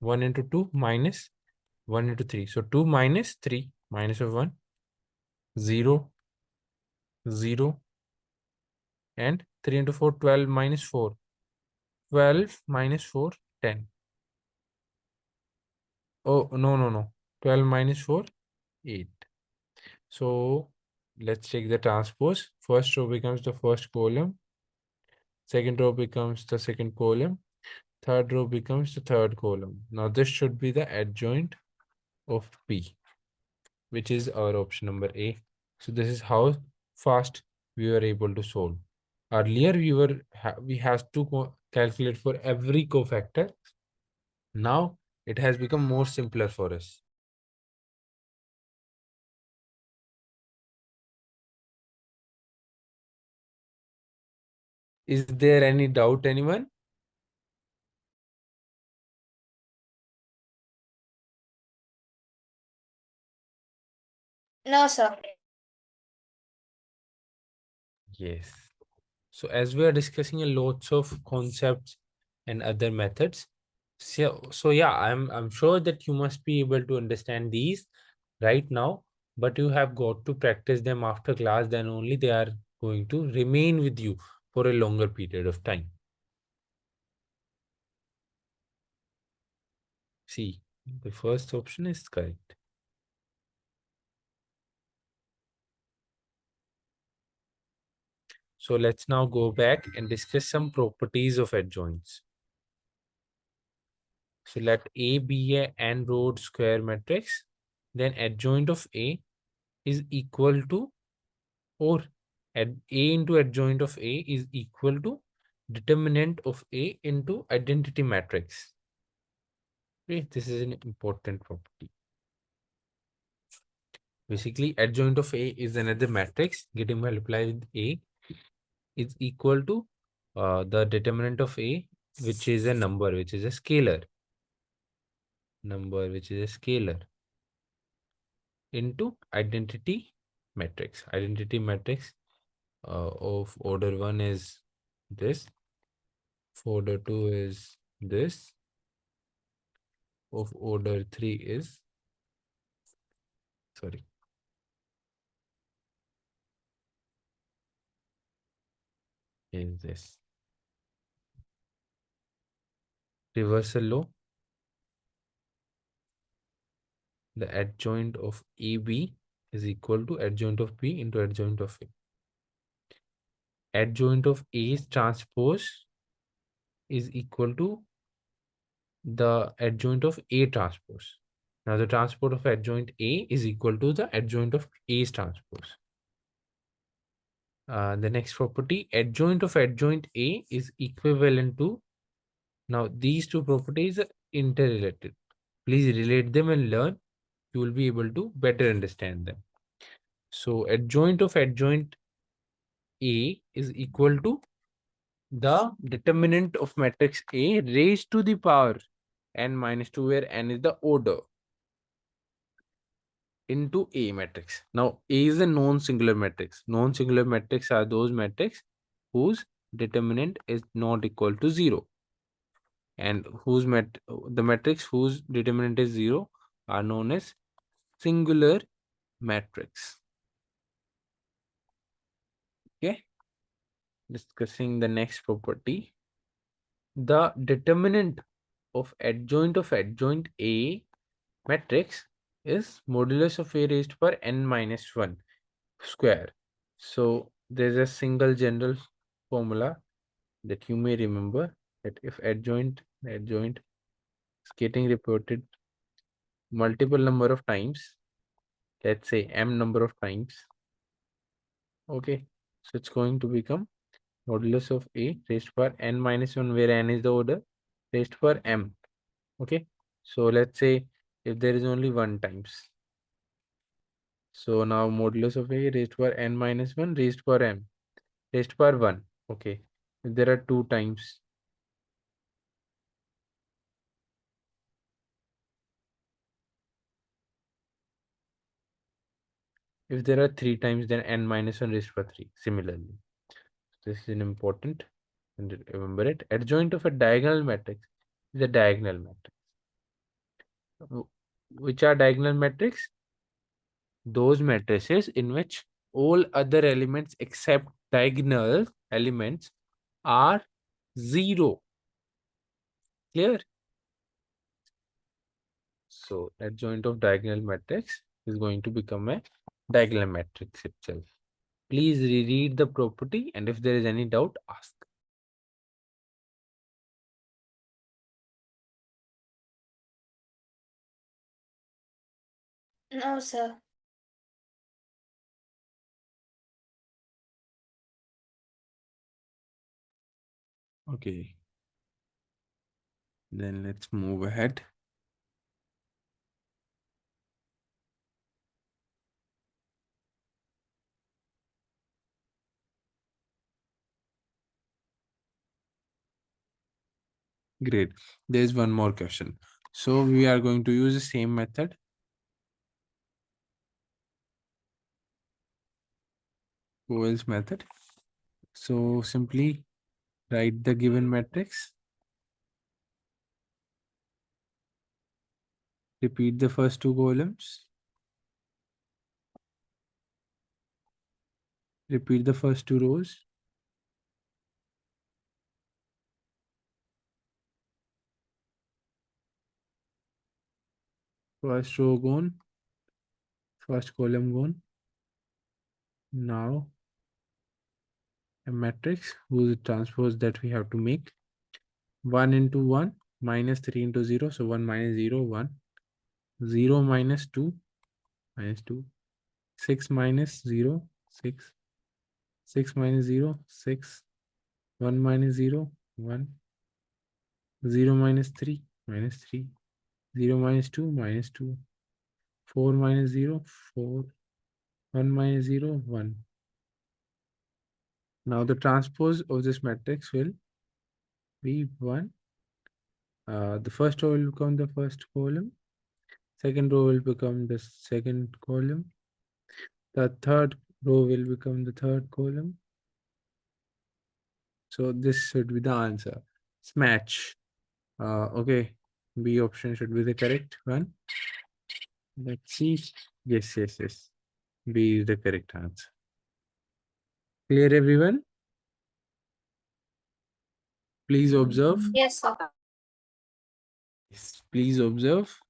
1 into 2 minus 1 into 3. So 2 minus 3 minus of 1, 0, 0. And 3 into 4, 12 minus 4. 12 minus 4, 10. Oh, no, no, no. 12 minus 4, 8. So let's take the transpose. First row becomes the first column. Second row becomes the second column. Third row becomes the third column. Now this should be the adjoint of P, which is our option number A. So this is how fast we were able to solve. Earlier we had to calculate for every cofactor. Now it has become more simpler for us. Is there any doubt, anyone? No, sir. Yes. So as we are discussing a lots of concepts and other methods, so yeah, I'm sure that you must be able to understand these right now. but you have got to practice them after class, then only they are going to remain with you for a longer period of time. See, the first option is correct. So let's now go back and discuss some properties of adjoints. So let A be a n-rowed square matrix, then adjoint of A is equal to, or A into adjoint of A is equal to determinant of A into identity matrix. Okay, this is an important property. Basically, adjoint of A is another matrix getting multiplied with A is equal to the determinant of A, which is a number, which is a scalar. Number, which is a scalar, into identity matrix. Identity matrix of order 1 is this. Of order 2 is this. Of order 3 is, sorry, is this. Reversal law. The adjoint of AB is equal to adjoint of B into adjoint of A. Adjoint of A's transpose is equal to the adjoint of A transpose. Now the transpose of adjoint A is equal to the adjoint of A's transpose. The next property, adjoint of adjoint A is equivalent to, now these two properties are interrelated. Please relate them and learn. You will be able to better understand them. So adjoint of adjoint A is equal to the determinant of matrix A raised to the power n minus 2, where n is the order, into A matrix. Now A is a non-singular matrix. Non-singular matrix are those matrix whose determinant is not equal to 0, and the matrix whose determinant is 0 are known as singular matrix. Okay, discussing the next property. The determinant of adjoint A matrix is modulus of A raised to power n minus 1 square. So there's a single general formula that you may remember, that if adjoint is getting repeated multiple number of times, let's say m number of times, okay, so it's going to become modulus of A raised to power n minus 1, where n is the order, raised to power m. Okay, so let's say if there is only one times, so now modulus of A raised to power n minus 1 raised to power m raised to power 1. Okay, if there are two times, if there are three times, then n minus 1 raised to power 3. Similarly, this is an important, and remember it. Adjoint of a diagonal matrix is a diagonal matrix. Which are diagonal matrix? Those matrices in which all other elements except diagonal elements are 0. Clear? So adjoint of diagonal matrix is going to become a diagonal matrix itself. Please reread the property, and if there is any doubt, ask. No, sir. Okay. Then let's move ahead. Great. There's one more question. So we are going to use the same method. Powell's method. So simply write the given matrix. Repeat the first two columns. Repeat the first two rows. First row gone. First column gone. Now a matrix whose transpose that we have to make. 1 into 1 minus 3 into 0. So 1 minus 0, 1. 0 minus 2, minus 2. 6 minus 0, 6. 6 minus 0, 6. 1 minus 0, 1. 0 minus 3, minus 3. 0 minus 2, minus 2. 4 minus 0, 4. 1 minus 0, 1. Now the transpose of this matrix will be 1. The first row will become the first column. Second row will become the second column. The third row will become the third column. So this should be the answer. Smash. Okay. B option should be the correct one. Let's see. Yes, yes, yes. B is the correct answer. Clear, everyone? Please observe. Yes, sir. Yes, please observe.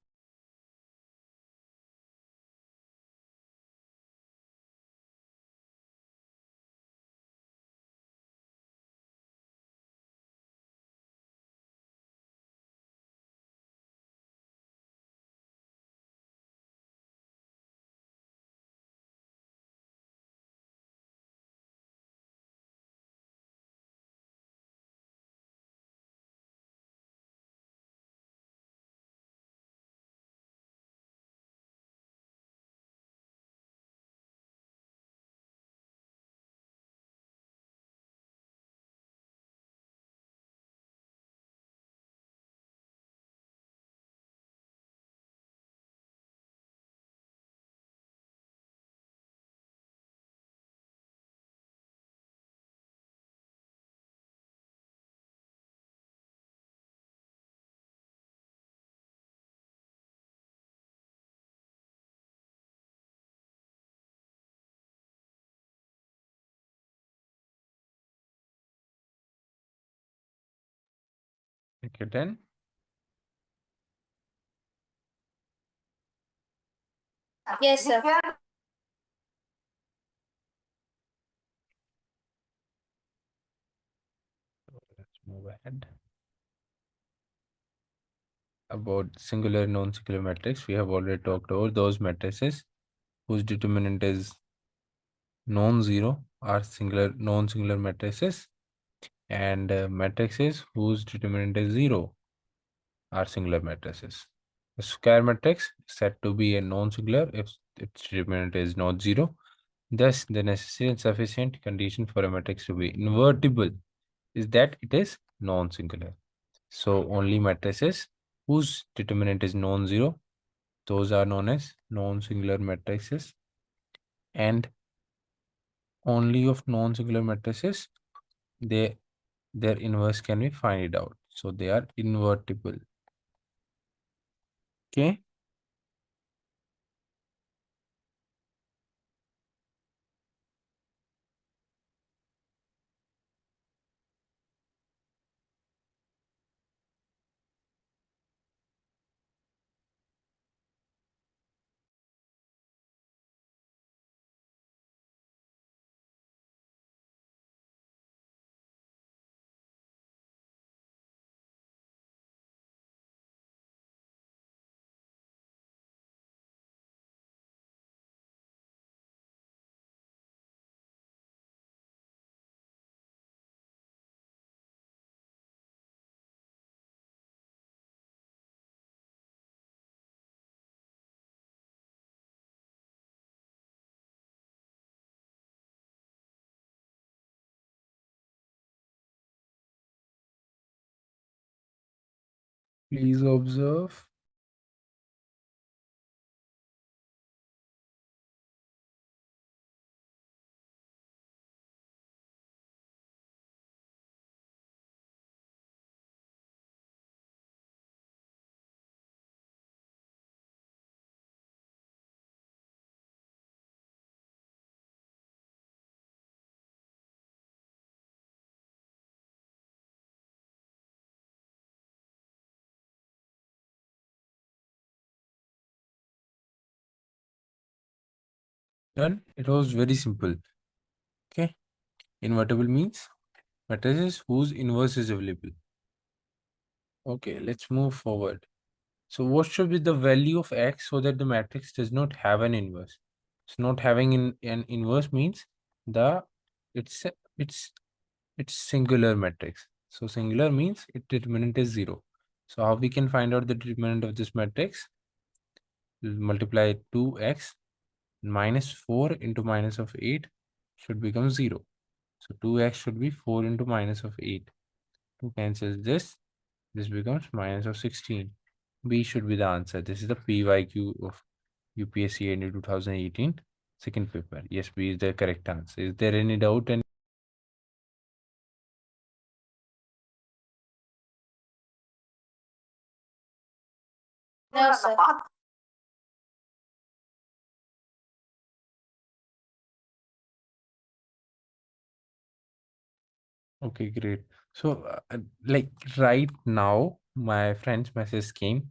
Okay, then. Yes, sir. Let's move ahead. About singular, non-singular matrix, we have already talked about those matrices whose determinant is non-zero are singular, non-singular matrices, and matrices whose determinant is 0 are singular matrices. A square matrix is said to be a non-singular if its determinant is not 0. Thus, the necessary and sufficient condition for a matrix to be invertible is that it is non-singular. So, only matrices whose determinant is non-zero, those are known as non-singular matrices, and only of non-singular matrices, their inverse can be find out. So they are invertible. Okay. Please observe. Done. It was very simple. Okay. Invertible means matrices whose inverse is available. Okay, let's move forward. So what should be the value of x so that the matrix does not have an inverse? So not having an inverse means the it's it's it's singular matrix. So singular means its determinant is 0. So how we can find out the determinant of this matrix? We'll multiply 2x minus 4 into minus of 8 should become 0. So 2x should be 4 into minus of 8. 2 cancels this. This becomes minus of 16. B should be the answer. This is the PYQ of UPSC ND 2018 second paper. Yes, B is the correct answer. Is there any doubt? And No, sir. okay, great. So, like right now, my friend's message came.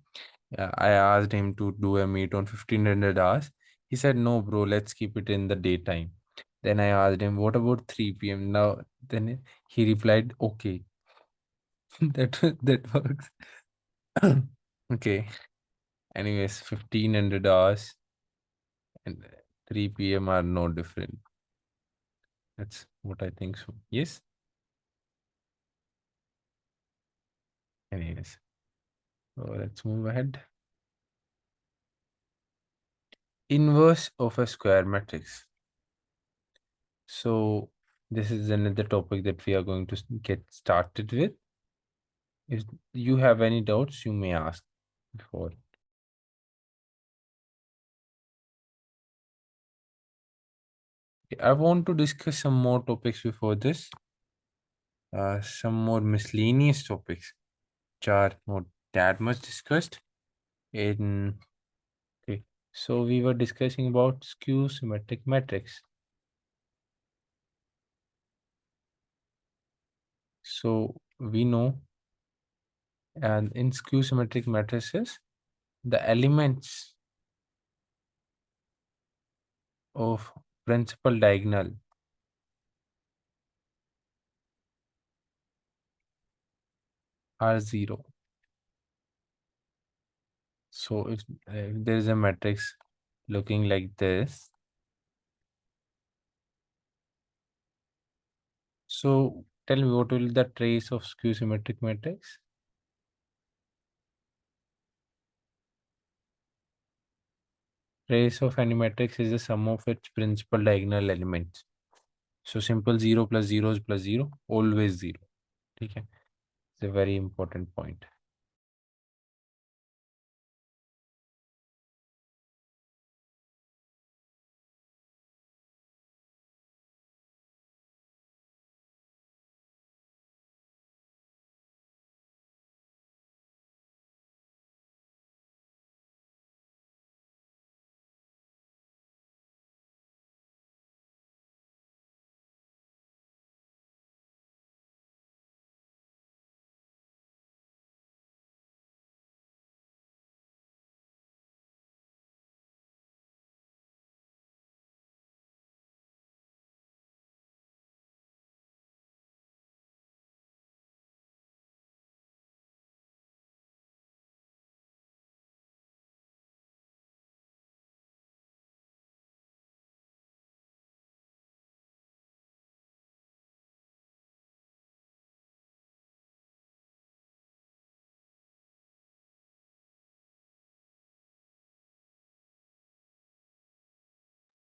I asked him to do a meet on 1500 hours. He said, no, bro, let's keep it in the daytime. Then I asked him, what about 3 p.m.? Now, then he replied, okay, that works. Okay. Anyways, 1500 hours and 3 p.m. are no different. That's what I think so. Yes. Anyways, so let's move ahead. Inverse of a square matrix. So this is another topic that we are going to get started with. If you have any doubts, you may ask before. I want to discuss some more topics before this. Some more miscellaneous topics, which are not that much discussed in. Okay, so we were discussing about skew symmetric matrix. So we know, and in skew symmetric matrices, the elements of principal diagonal are 0. So if there is a matrix looking like this, so tell me what will be the trace of skew symmetric matrix? Trace of any matrix is the sum of its principal diagonal elements. So simple 0 plus 0 is plus 0, always 0. Okay, it's a very important point.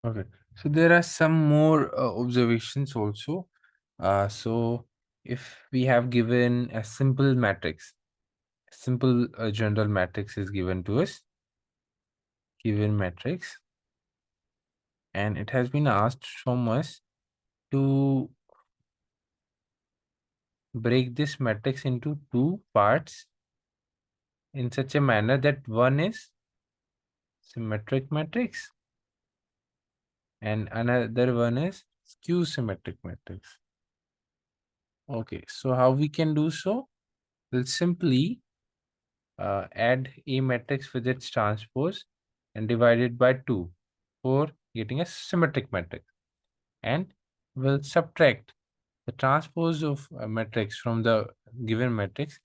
Okay, so there are some more observations also. So if we have given a simple matrix, a simple general matrix is given to us, given matrix, and it has been asked from us to break this matrix into two parts in such a manner that one is symmetric matrix and another one is skew symmetric matrix. Okay, so how we can do so? We'll simply add A matrix with its transpose and divide it by 2 for getting a symmetric matrix. And we'll subtract the transpose of a matrix from the given matrix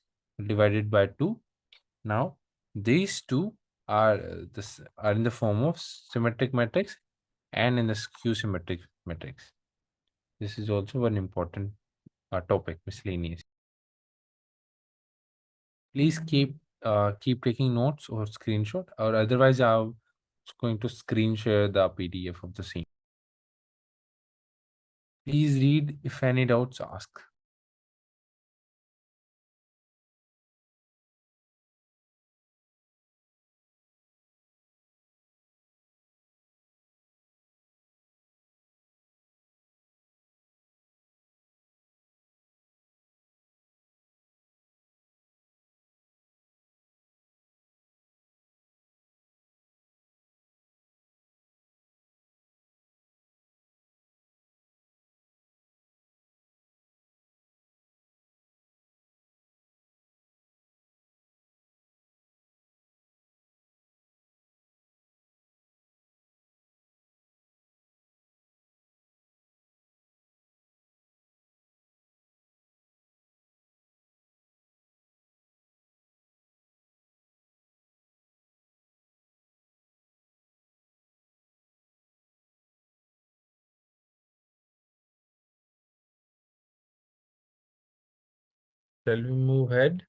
divided by 2. Now, these two are are in the form of symmetric matrix and in the skew symmetric matrix. This is also one important topic, miscellaneous. Please keep taking notes or screenshot, or otherwise I'm going to screen share the PDF of the same. Please read. If any doubts, ask. Shall we move ahead?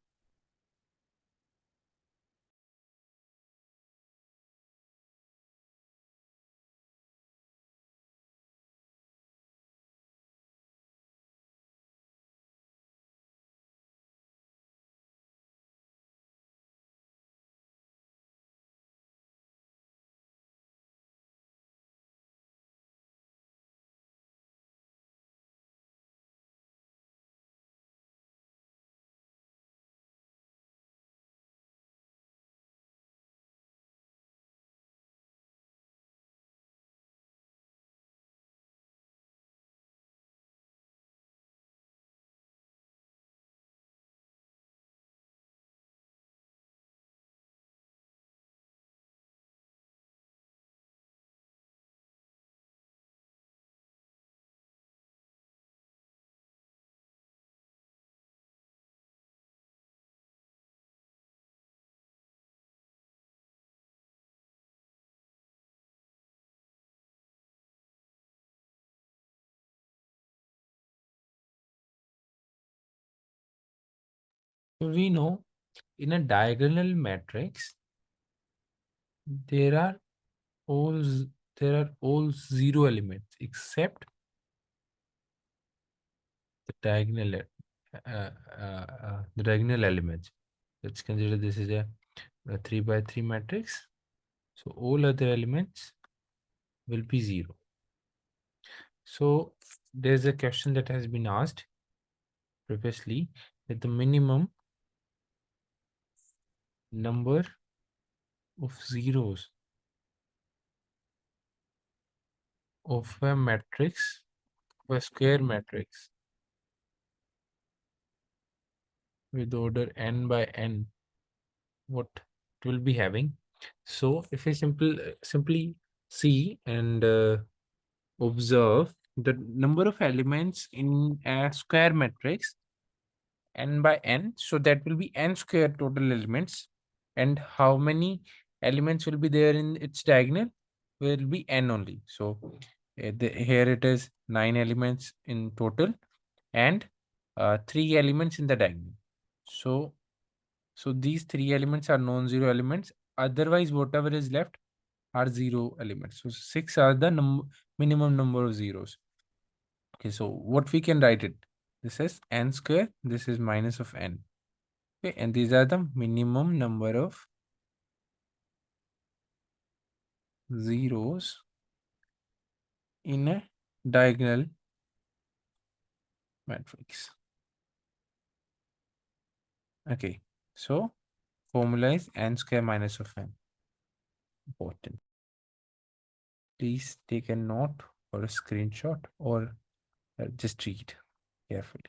So we know in a diagonal matrix, there are there are all zero elements except the the diagonal elements. Let's consider this is a 3 by 3 matrix. So all other elements will be zero. So there's a question that has been asked previously, that the minimum number of zeros of a matrix, of a square matrix with order n by n, what it will be having. So if I simply see and observe the number of elements in a square matrix n by n, so that will be n square total elements. And how many elements will be there in its diagonal? Will be n only. So here it is 9 elements in total and 3 elements in the diagonal. So these 3 elements are non-zero elements. Otherwise, whatever is left are zero elements. So 6 are the minimum number of zeros. Okay, so what we can write it? This is n square. This is minus of n. Okay, and these are the minimum number of zeros in a diagonal matrix. Okay, so formula is n square minus of n. Important. Please take a note or a screenshot or just read carefully.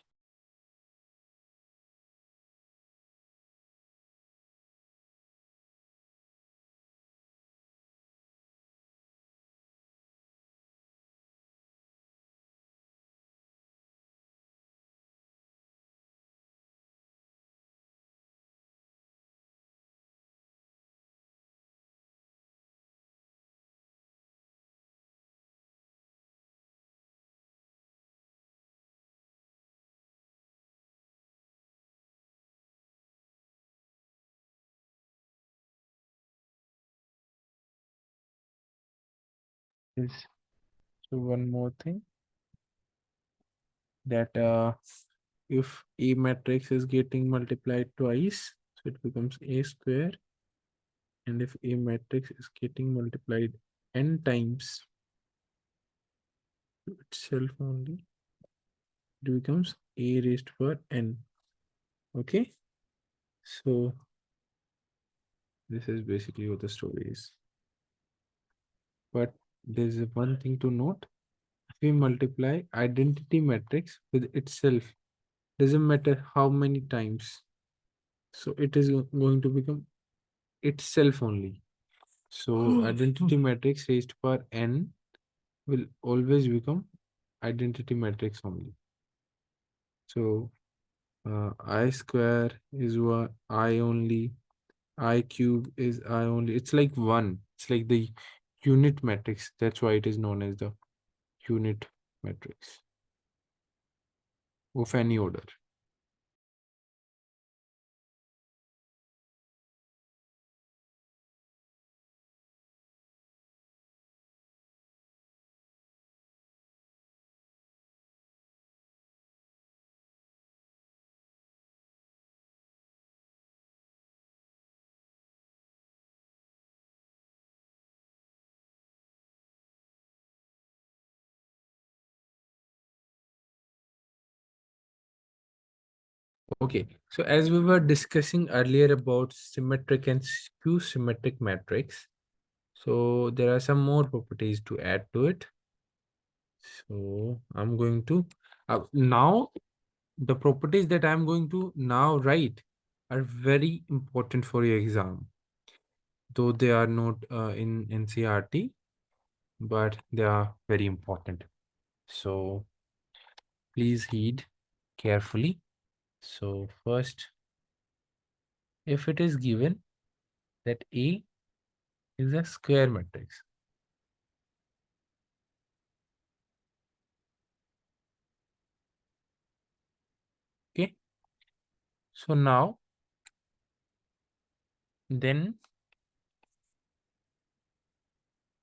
is so one more thing that if A matrix is getting multiplied twice, so it becomes A square, and if A matrix is getting multiplied n times to itself only, it becomes A raised to power n. Okay, so this is basically what the story is. But there's one thing to note: if we multiply identity matrix with itself, doesn't matter how many times, so it is going to become itself only. So identity matrix raised to power n will always become identity matrix only. So I square is one, I only, I cube is I only. It's like one. It's like the unit matrix. That's why it is known as the unit matrix of any order. Okay, so as we were discussing earlier about symmetric and skew symmetric matrix, so there are some more properties to add to it. So I'm going to now the properties that I'm going to now write are very important for your exam, though they are not in NCRT, but they are very important. So please heed carefully. So first, if it is given that A is a square matrix, okay? So now, then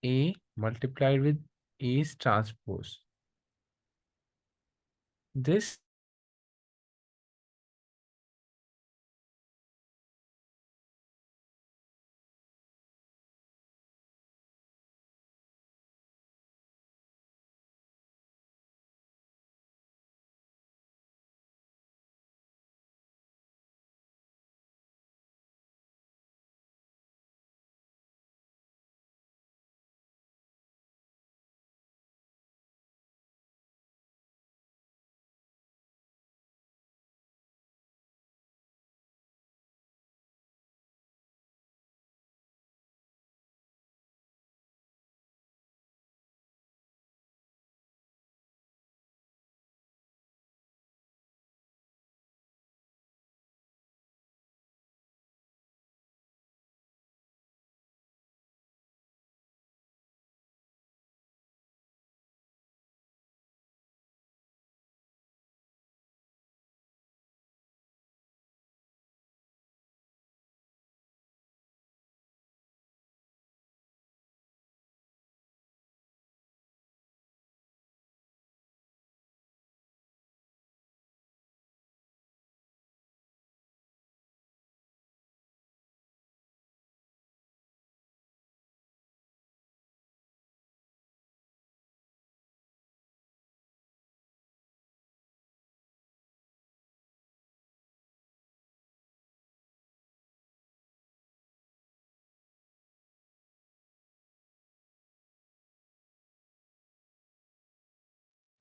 A multiplied with A's transpose. This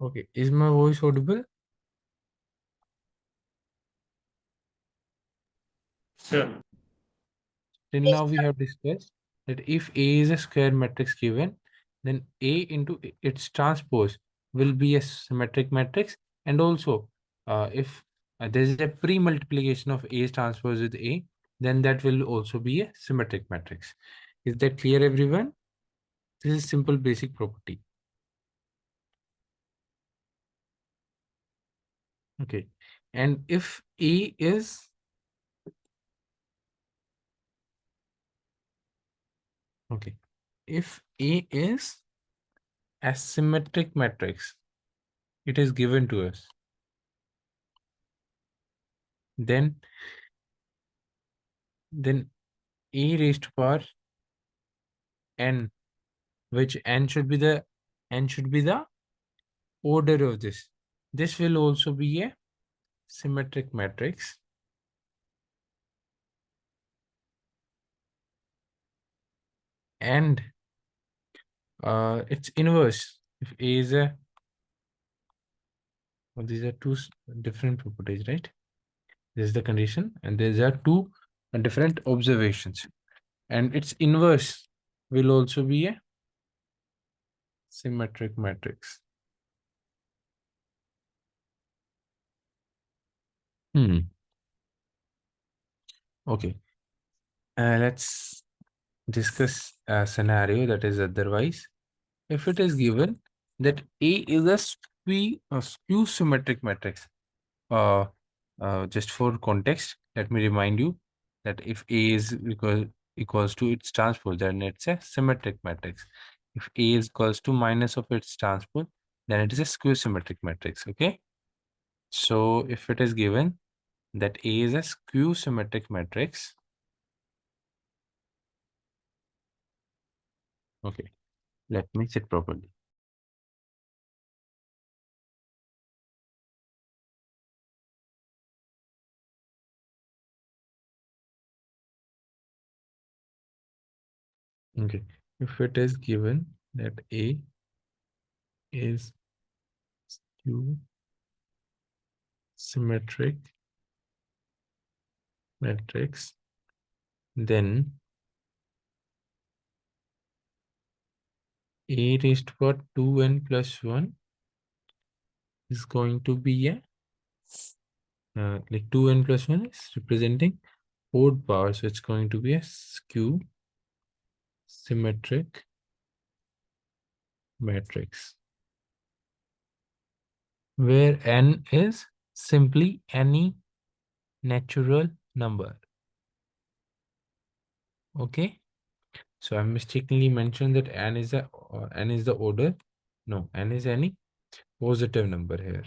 okay, is my voice audible? Sure. Till now we have discussed that if A is a square matrix given, then A into its transpose will be a symmetric matrix. And also, if there is a pre-multiplication of A's transpose with A, then that will also be a symmetric matrix. Is that clear, everyone? This is simple basic property. Okay. And if A is okay, if A is asymmetric matrix, it is given to us, then a raised to power n, which n should be the order of this. This will also be a symmetric matrix. And its inverse, if A is a, well, these are two different properties, right? This is the condition, and these are two different observations. And its inverse will also be a symmetric matrix. Okay. Let's discuss a scenario that is otherwise. If it is given that A is a skew symmetric matrix, uh, just for context, let me remind you that if A is equals to its transpose, then it's a symmetric matrix. If A is equals to minus of its transpose, then it is a skew symmetric matrix. Okay. So if it is given that A is a skew symmetric matrix, okay, let me sit properly. Okay, if it is given that A is skew symmetric matrix, then A raised to power 2n plus 1 is going to be a like 2n plus 1 is representing odd power, so it's going to be a skew symmetric matrix where n is simply any natural number. Okay, so I mistakenly mentioned that n is the order. No, n is any positive number here.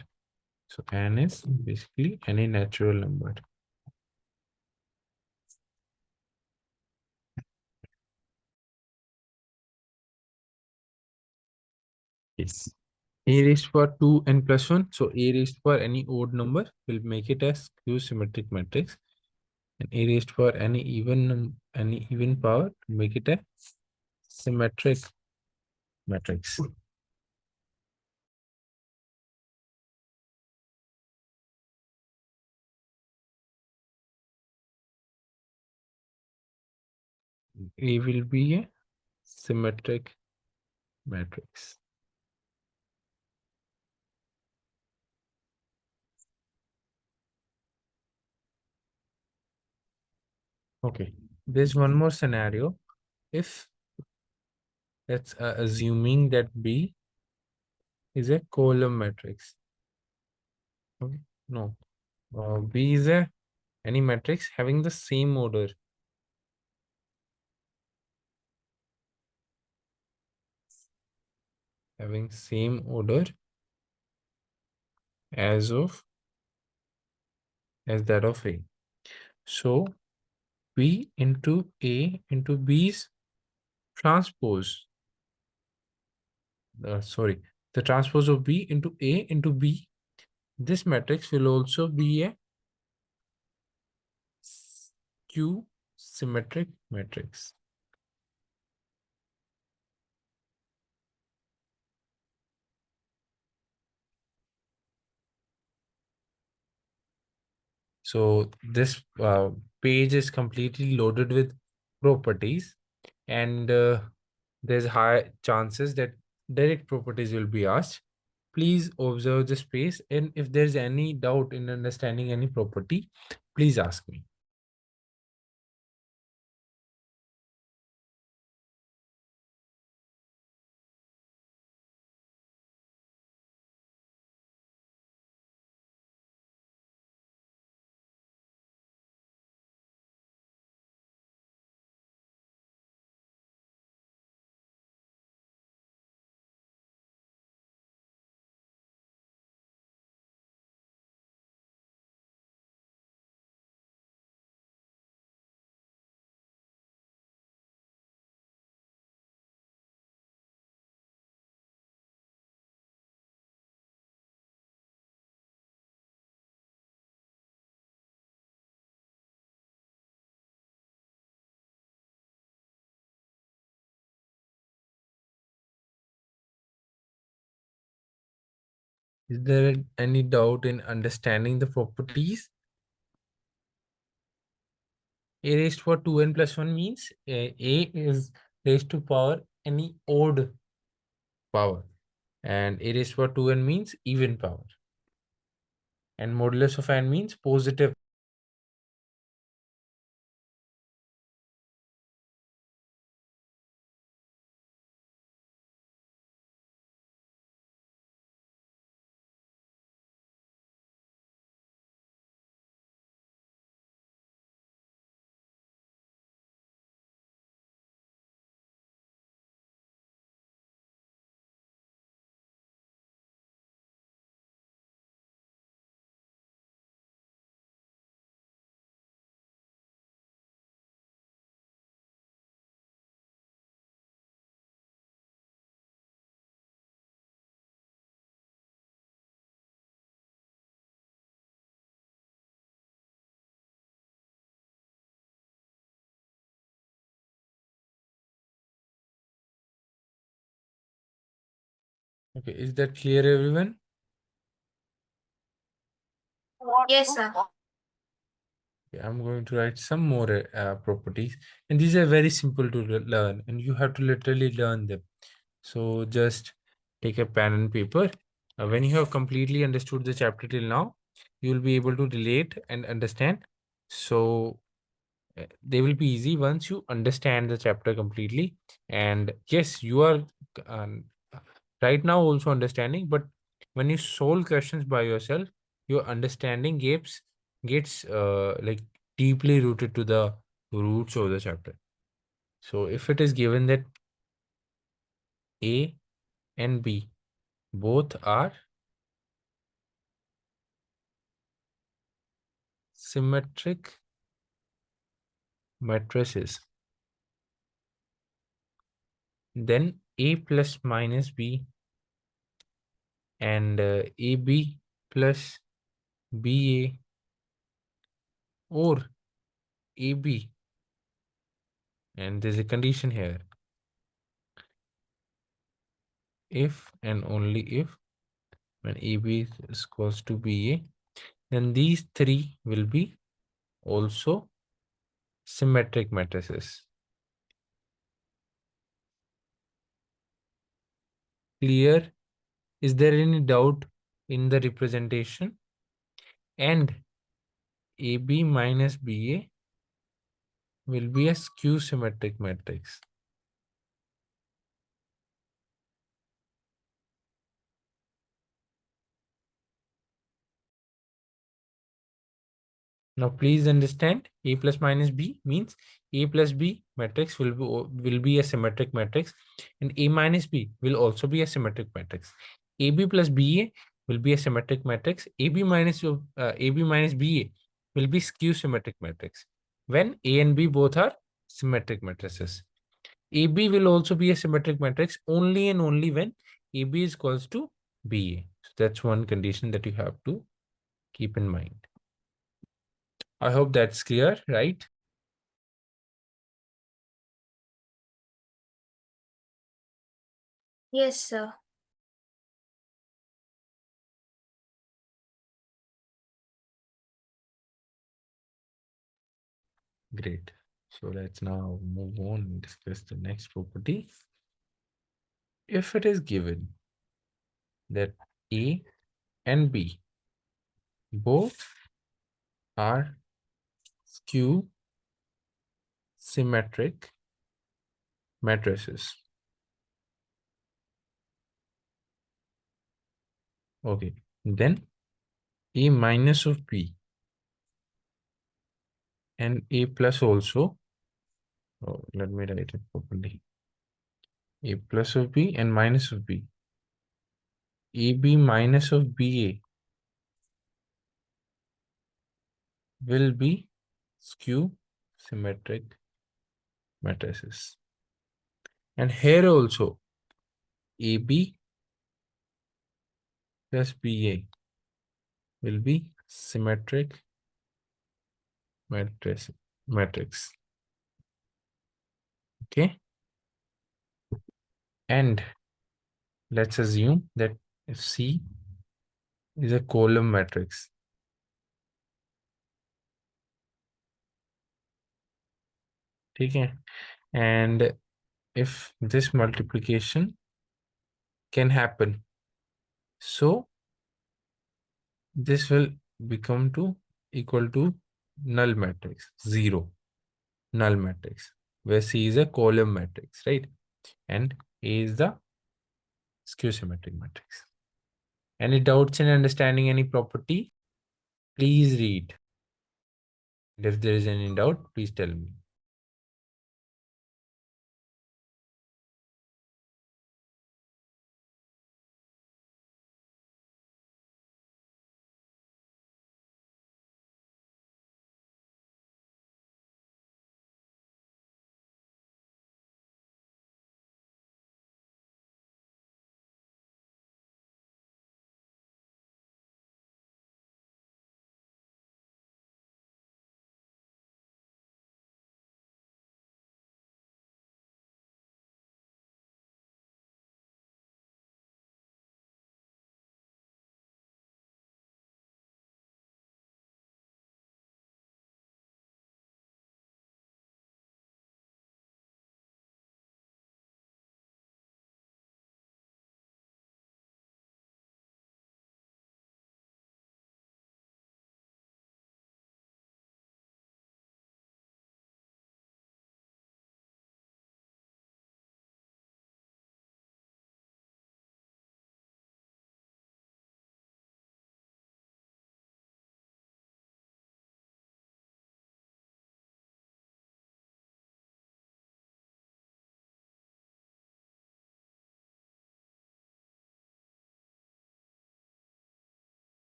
So n is basically any natural number. Yes. A raised to power 2n plus 1. So A raised to power any odd number will make it a skew symmetric matrix. And A raised to power any even power will make it a symmetric matrix. A will be a symmetric matrix. Okay, there's one more scenario. If let's assuming that B is a column matrix. Okay, no, B is a any matrix having the same order. Having same order as that of A. So B into A into B's transpose. Sorry, the transpose of B into A into B. This matrix will also be a skew symmetric matrix. So this page is completely loaded with properties, and there's high chances that direct properties will be asked. Please observe the space, and if there's any doubt in understanding any property, please ask me. Is there any doubt in understanding the properties? A raised to power 2n plus 1 means A is raised to power any odd power, and A raised to power 2n means even power, and modulus of n means positive. Okay, is that clear, everyone? Yes, sir. Okay, I'm going to write some more properties, and these are very simple to learn, and you have to literally learn them. So just take a pen and paper. When you have completely understood the chapter till now, you will be able to relate and understand. So they will be easy once you understand the chapter completely. And yes, you are um, right now also understanding, but when you solve questions by yourself, your understanding gets like deeply rooted to the roots of the chapter. So if it is given that A and B both are symmetric matrices, then A plus minus B and AB plus BA or AB, and there's a condition here, if and only if when AB is equals to BA, then these three will be also symmetric matrices. Clear? Is there any doubt in the representation? And AB minus BA will be a skew symmetric matrix. Now please understand, A plus minus B means A plus B matrix will be a symmetric matrix, and A minus B will also be a symmetric matrix. AB plus BA will be a symmetric matrix. AB minus BA will be skew symmetric matrix when A and B both are symmetric matrices. AB will also be a symmetric matrix only and only when AB is equals to BA. So that's one condition that you have to keep in mind. I hope that's clear, right? Yes, sir. Great. So let's now move on and discuss the next property. If it is given that A and B both are skew symmetric matrices. Okay, then A minus of B and A plus also, oh, let me write it properly. A plus of B and minus of B. AB minus of BA will be skew symmetric matrices. And here also AB plus BA will be symmetric matrix. Okay. And let's assume that C is a column matrix. Okay. And if this multiplication can happen, so this will become to equal to null matrix, 0, null matrix, where C is a column matrix, right? And A is the skew symmetric matrix. Any doubts in understanding any property? Please read. And if there is any doubt, please tell me.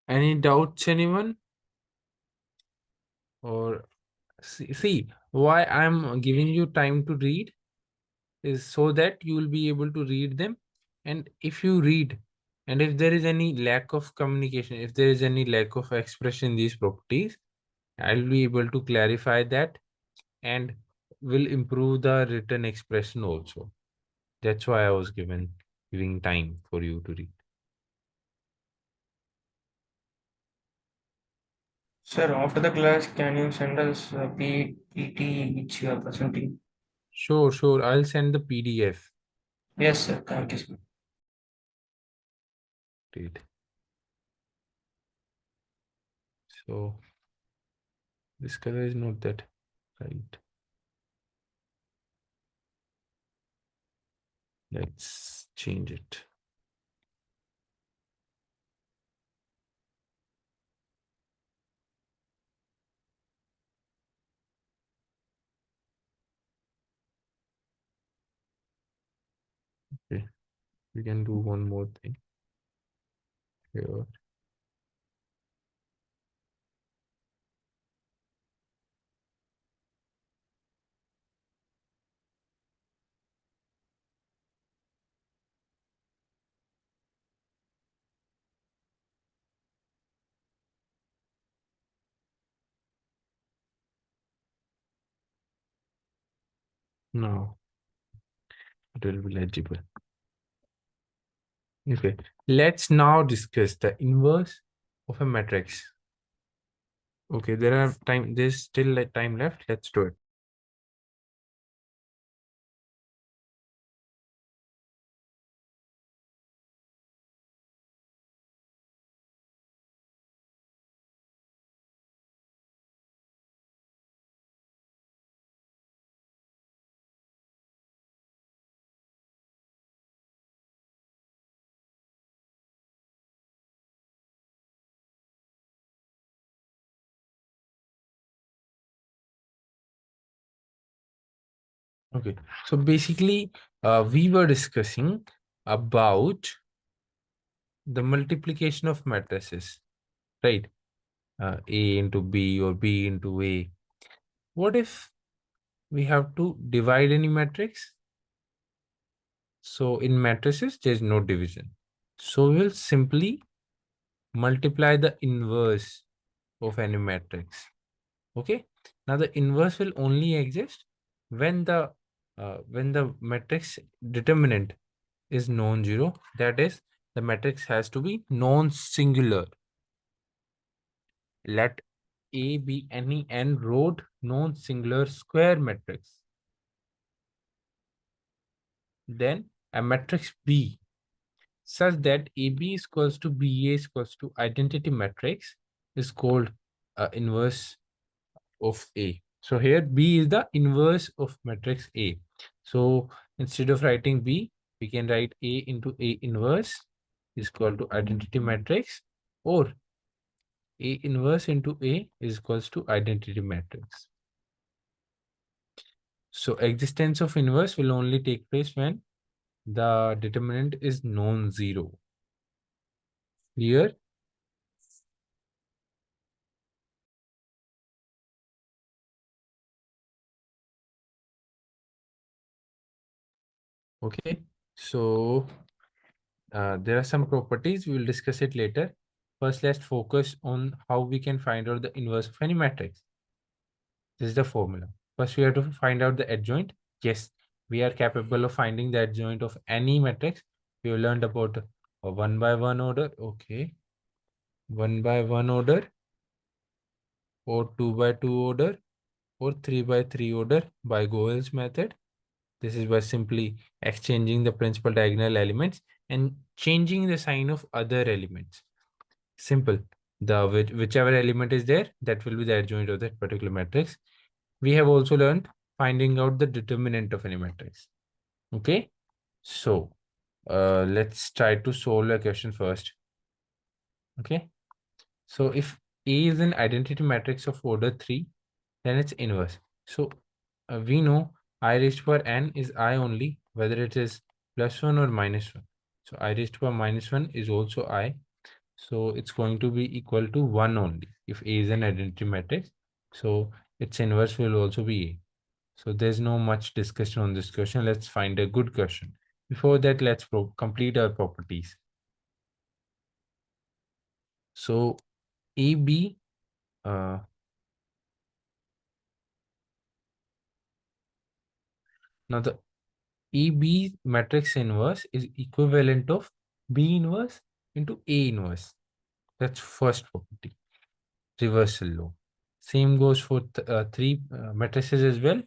Any doubts, anyone? Or see why I'm giving you time to read is so that you will be able to read them. And if you read, and if there is any lack of communication, if there is any lack of expression in these properties, I'll be able to clarify that and will improve the written expression also. That's why I was giving time for you to read. Sir, after the class, can you send us a PPT which you are presenting? Sure. I'll send the PDF. Yes, sir. Thank you, sir. Great. So this color is not that right. Let's change it. Okay, we can do one more thing here. Now it will be legible. Okay, let's now discuss the inverse of a matrix. Okay, there's still like time left. Let's do it. Okay, so basically, we were discussing about the multiplication of matrices, right? A into B or B into A. What if we have to divide any matrix. So in matrices, there is no division. So we'll simply multiply the inverse of any matrix. Okay. Now the inverse will only exist when the matrix determinant is non-zero. That is, the matrix has to be non-singular. Let A be any n-rowed non-singular square matrix. Then a matrix B such that AB is equals to BA is equals to identity matrix is called inverse of A. So here B is the inverse of matrix A. So instead of writing B, we can write A into A inverse is equal to identity matrix, or A inverse into A is equals to identity matrix. So existence of inverse will only take place when the determinant is non-zero. Clear? Okay, so there are some properties. We will discuss it later. First, let's focus on how we can find out the inverse of any matrix. This is the formula. First, we have to find out the adjoint. Yes, we are capable of finding the adjoint of any matrix. We have learned about a 1 by 1 order. Okay, 1 by 1 order, or 2 by 2 order, or 3 by 3 order by Goel's method. This is by simply exchanging the principal diagonal elements and changing the sign of other elements. Simple. Whichever element is there, that will be the adjoint of that particular matrix. We have also learned finding out the determinant of any matrix. Okay. So let's try to solve a question first. Okay. So if A is an identity matrix of order 3, then it's inverse. So we know I raised to power n is I only, whether it is +1 or -1. So I raised to power -1 is also I. So it's going to be equal to 1 only if A is an identity matrix. So its inverse will also be A. So there's no much discussion on this question. Let's find a good question. Before that, let's complete our properties. So AB, now the EB matrix inverse is equivalent of B inverse into A inverse. That's first property, reversal law. Same goes for three matrices as well.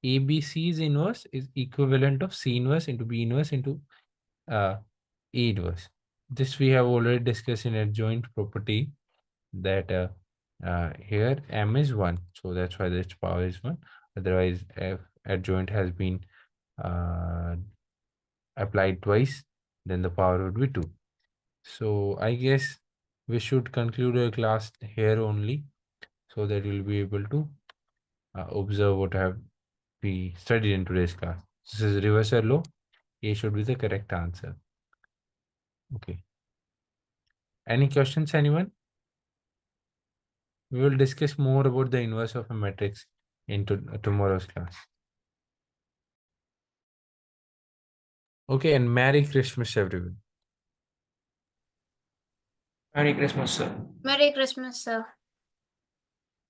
ABC's inverse is equivalent of C inverse into B inverse into A inverse. This we have already discussed in adjoint property that here M is 1. So that's why this power is 1. Otherwise, if adjoint has been applied twice, then the power would be 2. So I guess we should conclude our class here only, so that you'll be able to observe what have we studied in today's class. This is reversal law. A should be the correct answer. Okay. Any questions, anyone? We will discuss more about the inverse of a matrix in tomorrow's class. Okay, and Merry Christmas, everyone. Merry Christmas, sir. Merry Christmas, sir.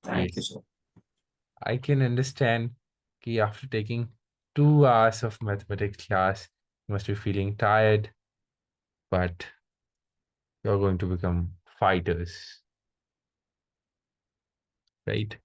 Thank you, Yes. sir. I can understand that after taking 2 hours of mathematics class, you must be feeling tired, but you're going to become fighters, right?